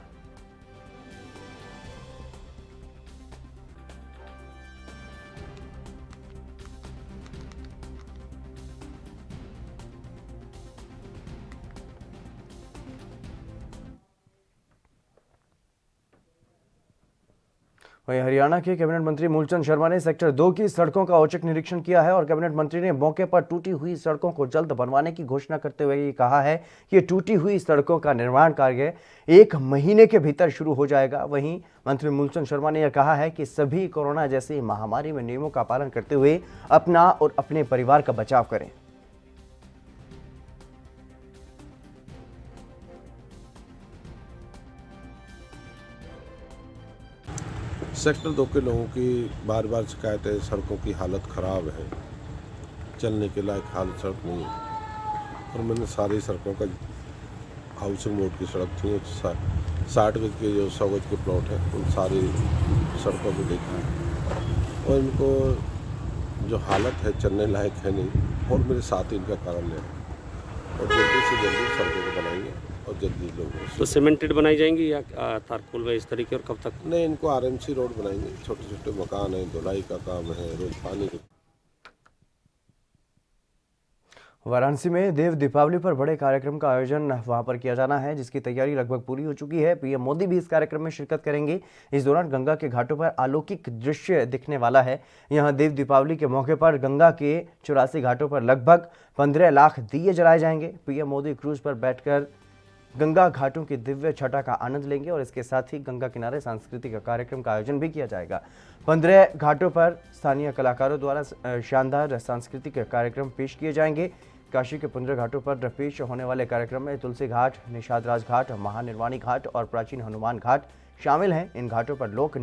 वहीं हरियाणा के कैबिनेट मंत्री मूलचंद शर्मा ने सेक्टर 2 की सड़कों का औचक निरीक्षण किया है और कैबिनेट मंत्री ने मौके पर टूटी हुई सड़कों को जल्द बनवाने की घोषणा करते हुए ये कहा है कि टूटी हुई सड़कों का निर्माण कार्य 1 महीने के भीतर शुरू हो जाएगा। वहीं मंत्री मूलचंद शर्मा ने यह कहा है कि सभी कोरोना जैसी महामारी में नियमों का पालन करते हुए अपना और अपने परिवार का बचाव करें। सेक्टर 2 के लोगों की बार बार शिकायत है, सड़कों की हालत ख़राब है, चलने के लायक हालत सड़क नहीं है। और मैंने सारी सड़कों का हाउसिंग बोर्ड की सड़क थी 60 गज के जो 100 गज के प्लॉट हैं उन सारी सड़कों को देखा और इनको जो हालत है चलने लायक है नहीं और मेरे साथ ही इनका कारण है और जल्दी से जल्दी सड़कों को बनाएंगे और जल्दी लोग तो सीमेंटेड बनाई जाएंगी या तारकोल में इस तरीके और कब तक? नहीं, इनको RMC रोड बनाएंगे। छोटे छोटे मकान हैं, धुलाई का काम है, रोज पानी के। वाराणसी में देव दीपावली पर बड़े कार्यक्रम का आयोजन वहां पर किया जाना है, जिसकी तैयारी लगभग पूरी हो चुकी है। PM मोदी भी इस कार्यक्रम में शिरकत करेंगे। इस दौरान गंगा के घाटों पर अलौकिक दृश्य दिखने वाला है। यहां देव दीपावली के मौके पर गंगा के 84 घाटों पर लगभग 15 लाख दिए जलाए जाएंगे। PM मोदी क्रूज पर बैठकर गंगा घाटों की दिव्य छटा का आनंद लेंगे और इसके साथ ही गंगा किनारे सांस्कृतिक कार्यक्रम का आयोजन भी किया जाएगा। 15 घाटों पर स्थानीय कलाकारों द्वारा शानदार सांस्कृतिक कार्यक्रम पेश किए जाएंगे। काशी के 15 घाटों पर पेश होने वाले कार्यक्रम में तुलसी घाट, निषाद राज घाट, महानिर्वाणी घाट और प्राचीन हनुमान घाट शामिल हैं। इन घाटों पर लोक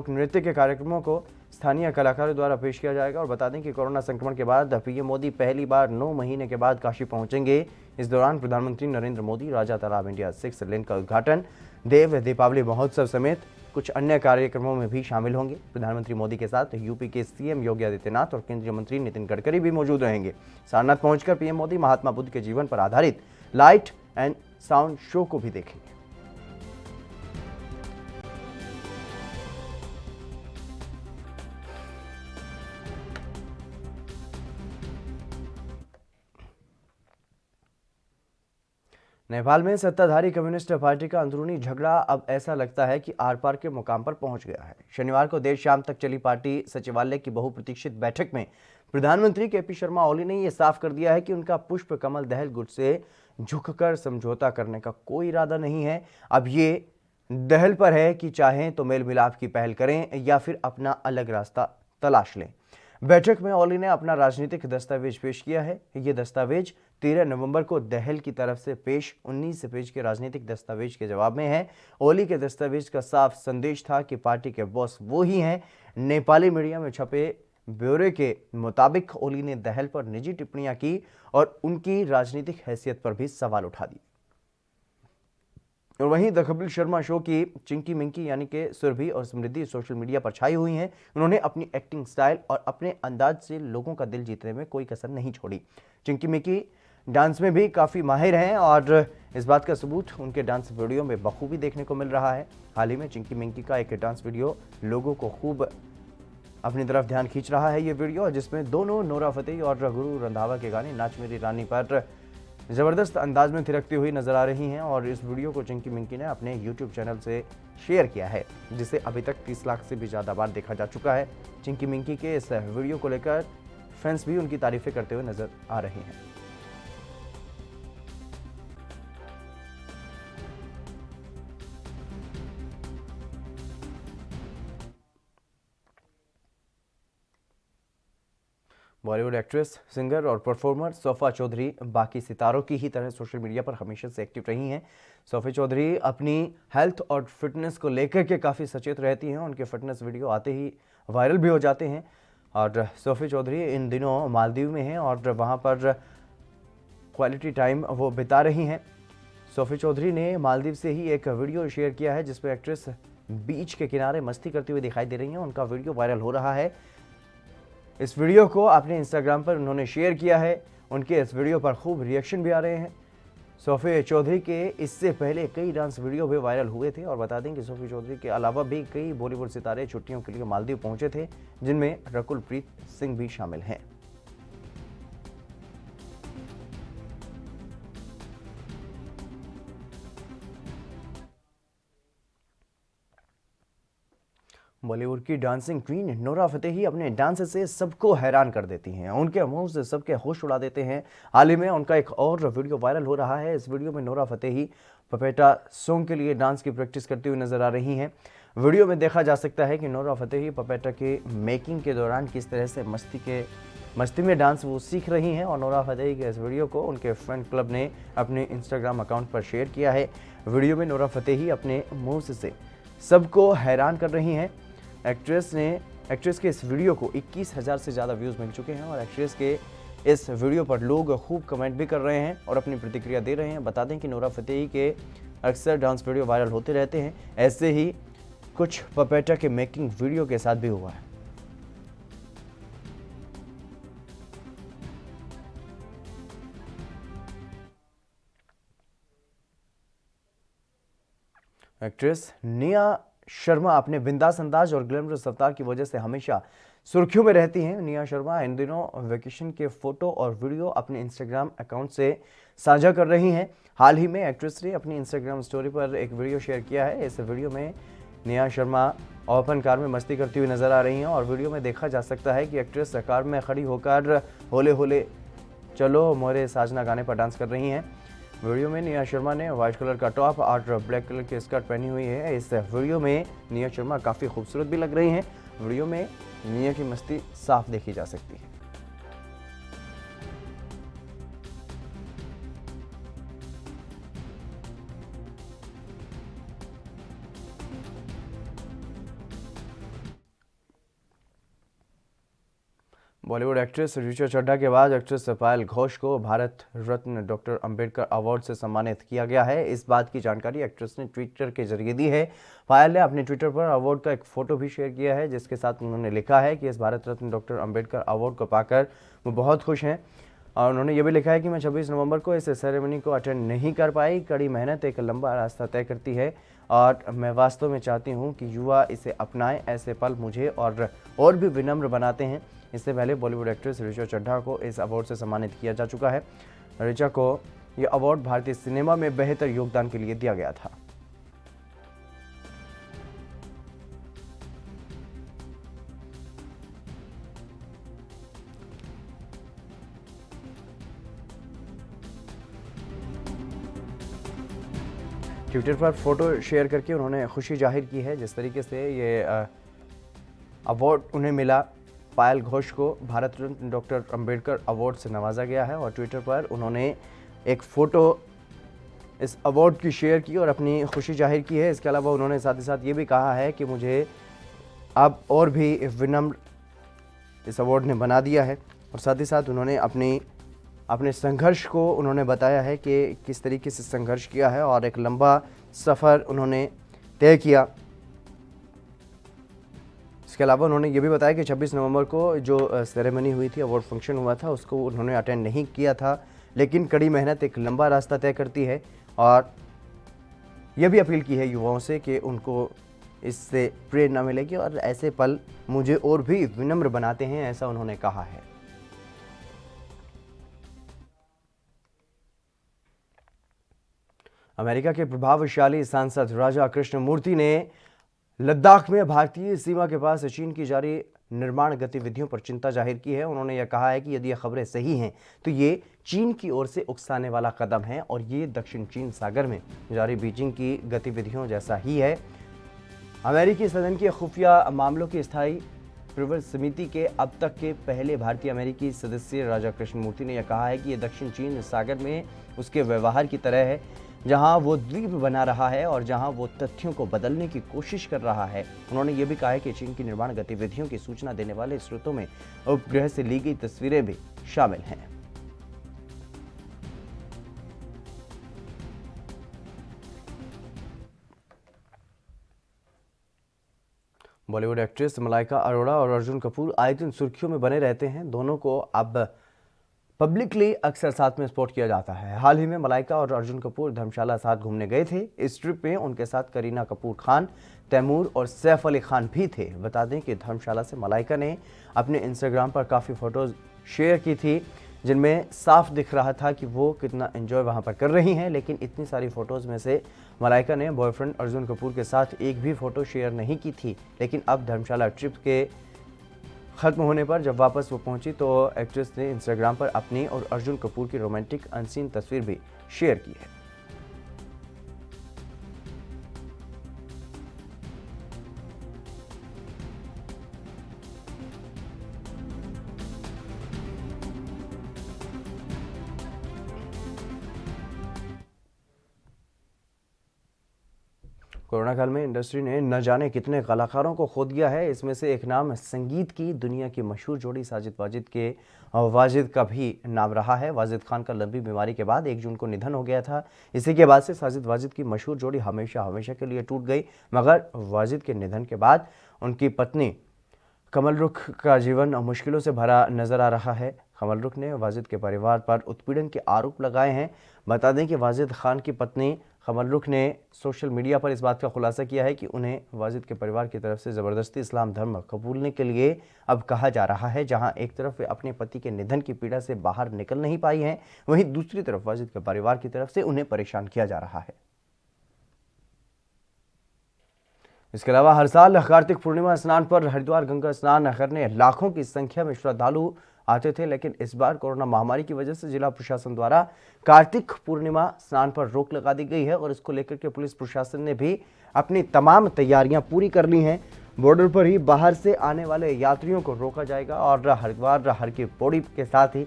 नृत्य के कार्यक्रमों को स्थानीय कलाकारों द्वारा पेश किया जाएगा। और बता दें कि कोरोना संक्रमण के बाद PM मोदी पहली बार 9 महीने के बाद काशी पहुंचेंगे। इस दौरान प्रधानमंत्री नरेंद्र मोदी राजा तालाब इंडिया 6 लेन का उद्घाटन, देव दीपावली महोत्सव समेत कुछ अन्य कार्यक्रमों में भी शामिल होंगे। प्रधानमंत्री मोदी के साथ यूपी के CM योगी आदित्यनाथ और केंद्रीय मंत्री नितिन गडकरी भी मौजूद रहेंगे। सारनाथ पहुंचकर PM मोदी महात्मा बुद्ध के जीवन पर आधारित लाइट एंड साउंड शो को भी देखेंगे। नेपाल में सत्ताधारी कम्युनिस्ट पार्टी का अंदरूनी झगड़ा अब ऐसा लगता है कि आर पार के मुकाम पर पहुंच गया है। शनिवार को देर शाम तक चली पार्टी सचिवालय की बहुप्रतीक्षित बैठक में प्रधानमंत्री KP शर्मा ओली ने यह साफ कर दिया है कि उनका पुष्प कमल दहल गुट से झुककर समझौता करने का कोई इरादा नहीं है। अब ये दहल पर है कि चाहें तो मेल मिलाप की पहल करें या फिर अपना अलग रास्ता तलाश लें। बैठक में ओली ने अपना राजनीतिक दस्तावेज पेश किया है। ये दस्तावेज 13 नवंबर को दहल की तरफ से पेश 19 पेज के राजनीतिक दस्तावेज के जवाब में है। ओली के दस्तावेज का साफ संदेश था कि पार्टी के बॉस वो ही हैं। नेपाली मीडिया में छपे ब्यौरे के मुताबिक ओली ने दहल पर निजी टिप्पणियां की और उनकी राजनीतिक हैसियत पर भी सवाल उठा दिए। और वहीं द कपिल शर्मा शो की चिंकी मिंकी यानी कि सुरभि और समृद्धि सोशल मीडिया पर छाई हुई हैं। उन्होंने अपनी एक्टिंग स्टाइल और अपने अंदाज से लोगों का दिल जीतने में कोई कसर नहीं छोड़ी। चिंकी मिंकी डांस में भी काफ़ी माहिर हैं और इस बात का सबूत उनके डांस वीडियो में बखूबी देखने को मिल रहा है। हाल ही में चिंकी मिंकी का एक डांस वीडियो लोगों को खूब अपनी तरफ ध्यान खींच रहा है। ये वीडियो जिसमें दोनों नोरा फतेही और गुरु रंधावा के गाने नाच मेरी रानी पर ज़बरदस्त अंदाज में थिरकती हुई नजर आ रही हैं और इस वीडियो को चिंकी मिंकी ने अपने यूट्यूब चैनल से शेयर किया है, जिसे अभी तक 30 लाख से भी ज़्यादा बार देखा जा चुका है। चिंकी मिंकी के इस वीडियो को लेकर फैंस भी उनकी तारीफें करते हुए नजर आ रहे हैं। बॉलीवुड एक्ट्रेस, सिंगर और परफॉर्मर सोफा चौधरी बाकी सितारों की ही तरह सोशल मीडिया पर हमेशा से एक्टिव रही हैं। सोफा चौधरी अपनी हेल्थ और फिटनेस को लेकर के काफ़ी सचेत रहती हैं। उनके फिटनेस वीडियो आते ही वायरल भी हो जाते हैं और सोफा चौधरी इन दिनों मालदीव में हैं और वहाँ पर क्वालिटी टाइम वो बिता रही हैं। सोफा चौधरी ने मालदीव से ही एक वीडियो शेयर किया है जिसमें एक्ट्रेस बीच के किनारे मस्ती करती हुई दिखाई दे रही हैं। उनका वीडियो वायरल हो रहा है। इस वीडियो को अपने इंस्टाग्राम पर उन्होंने शेयर किया है। उनके इस वीडियो पर खूब रिएक्शन भी आ रहे हैं। सोफी चौधरी के इससे पहले कई डांस वीडियो भी वायरल हुए थे और बता दें कि सोफी चौधरी के अलावा भी कई बॉलीवुड सितारे छुट्टियों के लिए मालदीव पहुंचे थे, जिनमें रकुल प्रीत सिंह भी शामिल हैं। बॉलीवुड की डांसिंग क्वीन नोरा फतेही अपने डांस से सबको हैरान कर देती हैं। उनके मुंह से सबके होश उड़ा देते हैं। हाल ही में उनका एक और वीडियो वायरल हो रहा है। इस वीडियो में नोरा फतेही पपेटा सॉन्ग के लिए डांस की प्रैक्टिस करती हुई नजर आ रही हैं। वीडियो में देखा जा सकता है कि नोरा फतेही पपेटा के मेकिंग के दौरान किस तरह से मस्ती में डांस वो सीख रही हैं और नोरा फतेही के इस वीडियो को उनके फैन क्लब ने अपने इंस्टाग्राम अकाउंट पर शेयर किया है। वीडियो में नोरा फतेही अपने मुंह से सबको हैरान कर रही हैं। एक्ट्रेस के इस वीडियो को 21,000 से ज़्यादा व्यूज़ मिल चुके हैं और एक्ट्रेस के इस वीडियो पर लोग खूब कमेंट भी कर रहे हैं और अपनी प्रतिक्रिया दे रहे हैं। बता दें कि नोरा फतेही के अक्सर डांस वीडियो वायरल होते रहते हैं। ऐसे ही कुछ पपेटा के मेकिंग वीडियो के साथ भी हुआ है। एक्ट्रेस निया शर्मा अपने बिंदास अंदाज और ग्लैमरस अवतार की वजह से हमेशा सुर्खियों में रहती हैं। निया शर्मा इन दिनों वेकेशन के फोटो और वीडियो अपने इंस्टाग्राम अकाउंट से साझा कर रही हैं। हाल ही में एक्ट्रेस ने अपनी इंस्टाग्राम स्टोरी पर एक वीडियो शेयर किया है। इस वीडियो में निया शर्मा ओपन कार में मस्ती करती हुई नजर आ रही हैं और वीडियो में देखा जा सकता है कि एक्ट्रेस कार में खड़ी होकर होले होले चलो मोरे साजना गाने पर डांस कर रही हैं। वीडियो में निया शर्मा ने व्हाइट कलर का टॉप और ब्लैक कलर की स्कर्ट पहनी हुई है। इस वीडियो में निया शर्मा काफ़ी खूबसूरत भी लग रही हैं। वीडियो में निया की मस्ती साफ देखी जा सकती है। बॉलीवुड एक्ट्रेस ऋचा चड्ढा के बाद एक्ट्रेस पायल घोष को भारत रत्न डॉक्टर अंबेडकर अवार्ड से सम्मानित किया गया है। इस बात की जानकारी एक्ट्रेस ने ट्विटर के जरिए दी है। पायल ने अपने ट्विटर पर अवार्ड का एक फोटो भी शेयर किया है, जिसके साथ उन्होंने लिखा है कि इस भारत रत्न डॉक्टर अंबेडकर अवार्ड को पाकर वो बहुत खुश हैं और उन्होंने ये भी लिखा है कि मैं 26 नवंबर को इस सेरेमनी को अटेंड नहीं कर पाई। कड़ी मेहनत एक लंबा रास्ता तय करती है और मैं वास्तव में चाहती हूँ कि युवा इसे अपनाएं। ऐसे पल मुझे और भी विनम्र बनाते हैं। इससे पहले बॉलीवुड एक्ट्रेस ऋचा चड्ढा को इस अवार्ड से सम्मानित किया जा चुका है। ऋचा को यह अवार्ड भारतीय सिनेमा में बेहतर योगदान के लिए दिया गया था। ट्विटर पर फोटो शेयर करके उन्होंने खुशी जाहिर की है। जिस तरीके से ये अवार्ड उन्हें मिला, पायल घोष को भारत रत्न डॉक्टर अंबेडकर अवार्ड से नवाजा गया है और ट्विटर पर उन्होंने एक फ़ोटो इस अवार्ड की शेयर की और अपनी खुशी जाहिर की है। इसके अलावा उन्होंने साथ ही साथ ये भी कहा है कि मुझे अब और भी विनम्र इस अवार्ड ने बना दिया है और साथ ही साथ उन्होंने अपने संघर्ष को उन्होंने बताया है कि किस तरीके से संघर्ष किया है और एक लंबा सफ़र उन्होंने तय किया। इसके अलावा उन्होंने ये भी बताया कि 26 नवंबर को जो सेरेमनी हुई थी, अवार्ड फंक्शन हुआ था, उसको उन्होंने अटेंड नहीं किया था, लेकिन कड़ी मेहनत एक लंबा रास्ता तय करती है और यह भी अपील की है युवाओं से कि उनको इससे प्रेरणा मिलेगी और ऐसे पल मुझे और भी विनम्र बनाते हैं, ऐसा उन्होंने कहा है। अमेरिका के प्रभावशाली सांसद राजा कृष्णमूर्ति ने लद्दाख में भारतीय सीमा के पास चीन की जारी निर्माण गतिविधियों पर चिंता जाहिर की है। उन्होंने यह कहा है कि यदि ये खबरें सही हैं तो ये चीन की ओर से उकसाने वाला कदम है और ये दक्षिण चीन सागर में जारी बीजिंग की गतिविधियों जैसा ही है। अमेरिकी सदन के खुफिया मामलों की स्थायी प्रवर समिति के अब तक के पहले भारतीय अमेरिकी सदस्य राजा कृष्णमूर्ति ने यह कहा है कि यह दक्षिण चीन सागर में उसके व्यवहार की तरह है, जहां वो द्वीप बना रहा है और जहां वो तथ्यों को बदलने की कोशिश कर रहा है। उन्होंने ये भी कहा है कि चीन की निर्माण गतिविधियों की सूचना देने वाले स्रोतों में उपग्रह से ली गई तस्वीरें भी शामिल हैं। बॉलीवुड एक्ट्रेस मलाइका अरोड़ा और अर्जुन कपूर आए दिन सुर्खियों में बने रहते हैं। दोनों को अब पब्लिकली अक्सर साथ में स्पॉट किया जाता है। हाल ही में मलाइका और अर्जुन कपूर धर्मशाला साथ घूमने गए थे। इस ट्रिप में उनके साथ करीना कपूर खान, तैमूर और सैफ अली खान भी थे। बता दें कि धर्मशाला से मलाइका ने अपने इंस्टाग्राम पर काफ़ी फ़ोटोज़ शेयर की थी, जिनमें साफ दिख रहा था कि वो कितना एंजॉय वहाँ पर कर रही हैं। लेकिन इतनी सारी फ़ोटोज़ में से मलाइका ने बॉयफ्रेंड अर्जुन कपूर के साथ एक भी फ़ोटो शेयर नहीं की थी। लेकिन अब धर्मशाला ट्रिप के ख़त्म होने पर जब वापस वो पहुंची तो एक्ट्रेस ने इंस्टाग्राम पर अपनी और अर्जुन कपूर की रोमांटिक अनसीन तस्वीर भी शेयर की है। कोरोना काल में इंडस्ट्री ने न जाने कितने कलाकारों को खो दिया है। इसमें से एक नाम संगीत की दुनिया की मशहूर जोड़ी साजिद वाजिद के वाजिद का भी नाम रहा है। वाजिद खान का लंबी बीमारी के बाद 1 जून को निधन हो गया था। इसी के बाद से साजिद वाजिद की मशहूर जोड़ी हमेशा के लिए टूट गई। मगर वाजिद के निधन के बाद उनकी पत्नी कमल रुख का जीवन मुश्किलों से भरा नजर आ रहा है। कमल रुख ने वाजिद के परिवार पर उत्पीड़न के आरोप लगाए हैं। बता दें कि वाजिद खान की पत्नी कमल रुख ने सोशल मीडिया पर इस बात का खुलासा किया है कि उन्हें वाजिद के परिवार की तरफ से ज़बरदस्ती इस्लाम धर्म कबूलने के लिए अब कहा जा रहा है। जहां एक तरफ वे अपने पति के निधन की पीड़ा से बाहर निकल नहीं पाई हैं, वहीं दूसरी तरफ वाजिद के परिवार की तरफ से उन्हें परेशान किया जा रहा है। इसके अलावा हर साल कार्तिक पूर्णिमा स्नान पर हरिद्वार गंगा स्नान करने लाखों की संख्या में श्रद्धालु आते थे। लेकिन इस बार कोरोना महामारी की वजह से जिला प्रशासन द्वारा कार्तिक पूर्णिमा स्नान पर रोक लगा दी गई है और इसको लेकर के पुलिस प्रशासन ने भी अपनी तमाम तैयारियां पूरी कर ली हैं। बॉर्डर पर ही बाहर से आने वाले यात्रियों को रोका जाएगा और हरिद्वार हर की पौड़ी के साथ ही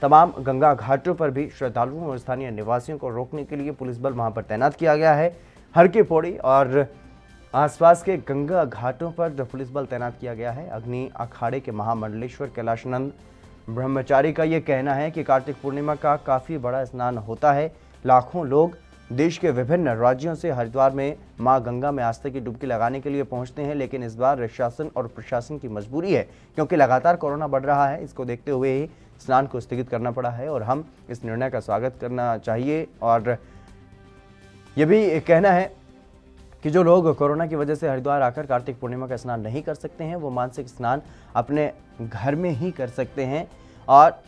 तमाम गंगा घाटों पर भी श्रद्धालुओं और स्थानीय निवासियों को रोकने के लिए पुलिस बल वहां पर तैनात किया गया है। हर की पौड़ी और आसपास के गंगा घाटों पर पुलिस बल तैनात किया गया है। अग्नि अखाड़े के महामंडलेश्वर कैलाशनंद ब्रह्मचारी का ये कहना है कि कार्तिक पूर्णिमा का काफ़ी बड़ा स्नान होता है। लाखों लोग देश के विभिन्न राज्यों से हरिद्वार में मां गंगा में आस्था की डुबकी लगाने के लिए पहुंचते हैं। लेकिन इस बार शासन और प्रशासन की मजबूरी है, क्योंकि लगातार कोरोना बढ़ रहा है। इसको देखते हुए ही स्नान को स्थगित करना पड़ा है और हम इस निर्णय का स्वागत करना चाहिए। और ये भी कहना है कि जो लोग कोरोना की वजह से हरिद्वार आकर कार्तिक पूर्णिमा का स्नान नहीं कर सकते हैं, वो मानसिक स्नान अपने घर में ही कर सकते हैं। और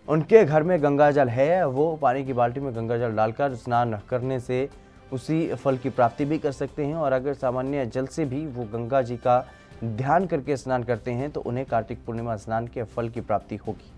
उनके घर में गंगा जल है, वो पानी की बाल्टी में गंगा जल डालकर स्नान करने से उसी फल की प्राप्ति भी कर सकते हैं। और अगर सामान्य जल से भी वो गंगा जी का ध्यान करके स्नान करते हैं तो उन्हें कार्तिक पूर्णिमा स्नान के फल की प्राप्ति होगी।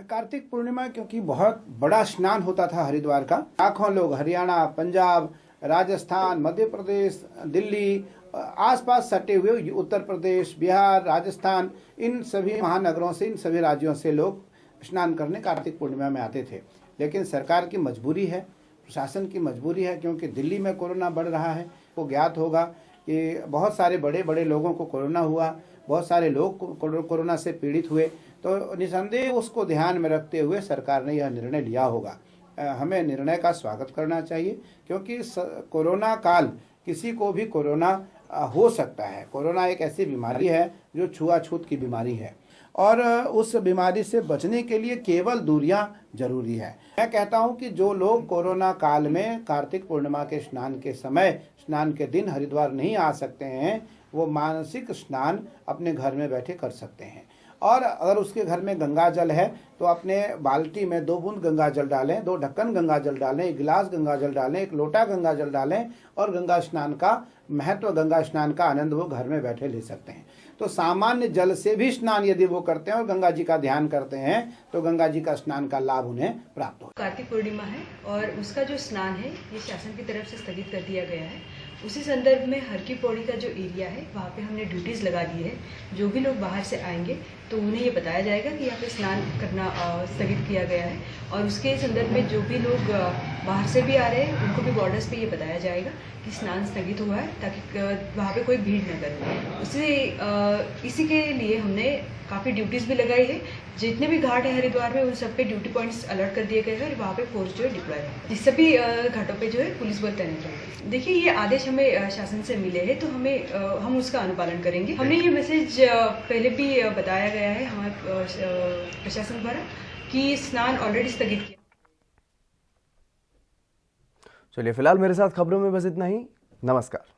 कार्तिक पूर्णिमा क्योंकि बहुत बड़ा स्नान होता था हरिद्वार का, लाखों लोग हरियाणा, पंजाब, राजस्थान, मध्य प्रदेश, दिल्ली, आसपास सटे हुए उत्तर प्रदेश, बिहार, राजस्थान, इन सभी महानगरों से, इन सभी राज्यों से लोग स्नान करने कार्तिक पूर्णिमा में आते थे। लेकिन सरकार की मजबूरी है, प्रशासन की मजबूरी है, क्योंकि दिल्ली में कोरोना बढ़ रहा है। वो ज्ञात होगा कि बहुत सारे बड़े बड़े लोगों को कोरोना हुआ, बहुत सारे लोग कोरोना से पीड़ित हुए, तो निसंदेह उसको ध्यान में रखते हुए सरकार ने यह निर्णय लिया होगा। हमें निर्णय का स्वागत करना चाहिए, क्योंकि कोरोना काल किसी को भी कोरोना हो सकता है। कोरोना एक ऐसी बीमारी है जो छुआछूत की बीमारी है, और उस बीमारी से बचने के लिए केवल दूरियां जरूरी है। मैं कहता हूं कि जो लोग कोरोना काल में कार्तिक पूर्णिमा के स्नान के समय, स्नान के दिन हरिद्वार नहीं आ सकते हैं, वो मानसिक स्नान अपने घर में बैठे कर सकते हैं। और अगर उसके घर में गंगा जल है तो अपने बाल्टी में 2 बूंद गंगा जल डालें, 2 ढक्कन गंगा जल डालें, 1 गिलास गंगा जल डालें, 1 लोटा गंगा जल डालें, और गंगा स्नान का महत्व, गंगा स्नान का आनंद वो घर में बैठे ले सकते हैं। तो सामान्य जल से भी स्नान यदि वो करते हैं और गंगा जी का ध्यान करते हैं तो गंगा जी का स्नान का लाभ उन्हें प्राप्त हो। कार्तिक पूर्णिमा है और उसका जो स्नान है ये शासन की तरफ से स्थगित कर दिया गया है। उसी संदर्भ में हर की पौड़ी का जो एरिया है वहाँ पे हमने ड्यूटीज़ लगा दी है। जो भी लोग बाहर से आएंगे तो उन्हें ये बताया जाएगा कि यहाँ पे स्नान करना स्थगित किया गया है, और उसके संदर्भ में जो भी लोग बाहर से भी आ रहे हैं उनको भी बॉर्डर्स पे ये बताया जाएगा कि स्नान स्थगित हुआ है, ताकि वहाँ पे कोई भीड़ न करे। इसी के लिए हमने काफ़ी ड्यूटीज़ भी लगाई है। जितने भी घाट है हरिद्वार में उन सब पे ड्यूटी पॉइंट्स अलर्ट कर दिए गए हैं और वहाँ पे फोर्स जो है डिप्लॉय है। जिस सभी घाटों पे जो है पुलिस बल तैनात रहेगा। देखिए, ये आदेश हमें शासन से मिले हैं तो हम उसका अनुपालन करेंगे। हमने ये मैसेज पहले भी बताया गया है हमारे प्रशासन द्वारा कि स्नान ऑलरेडी स्थगित किया। चलिए, फिलहाल मेरे साथ खबरों में बस इतना ही। नमस्कार।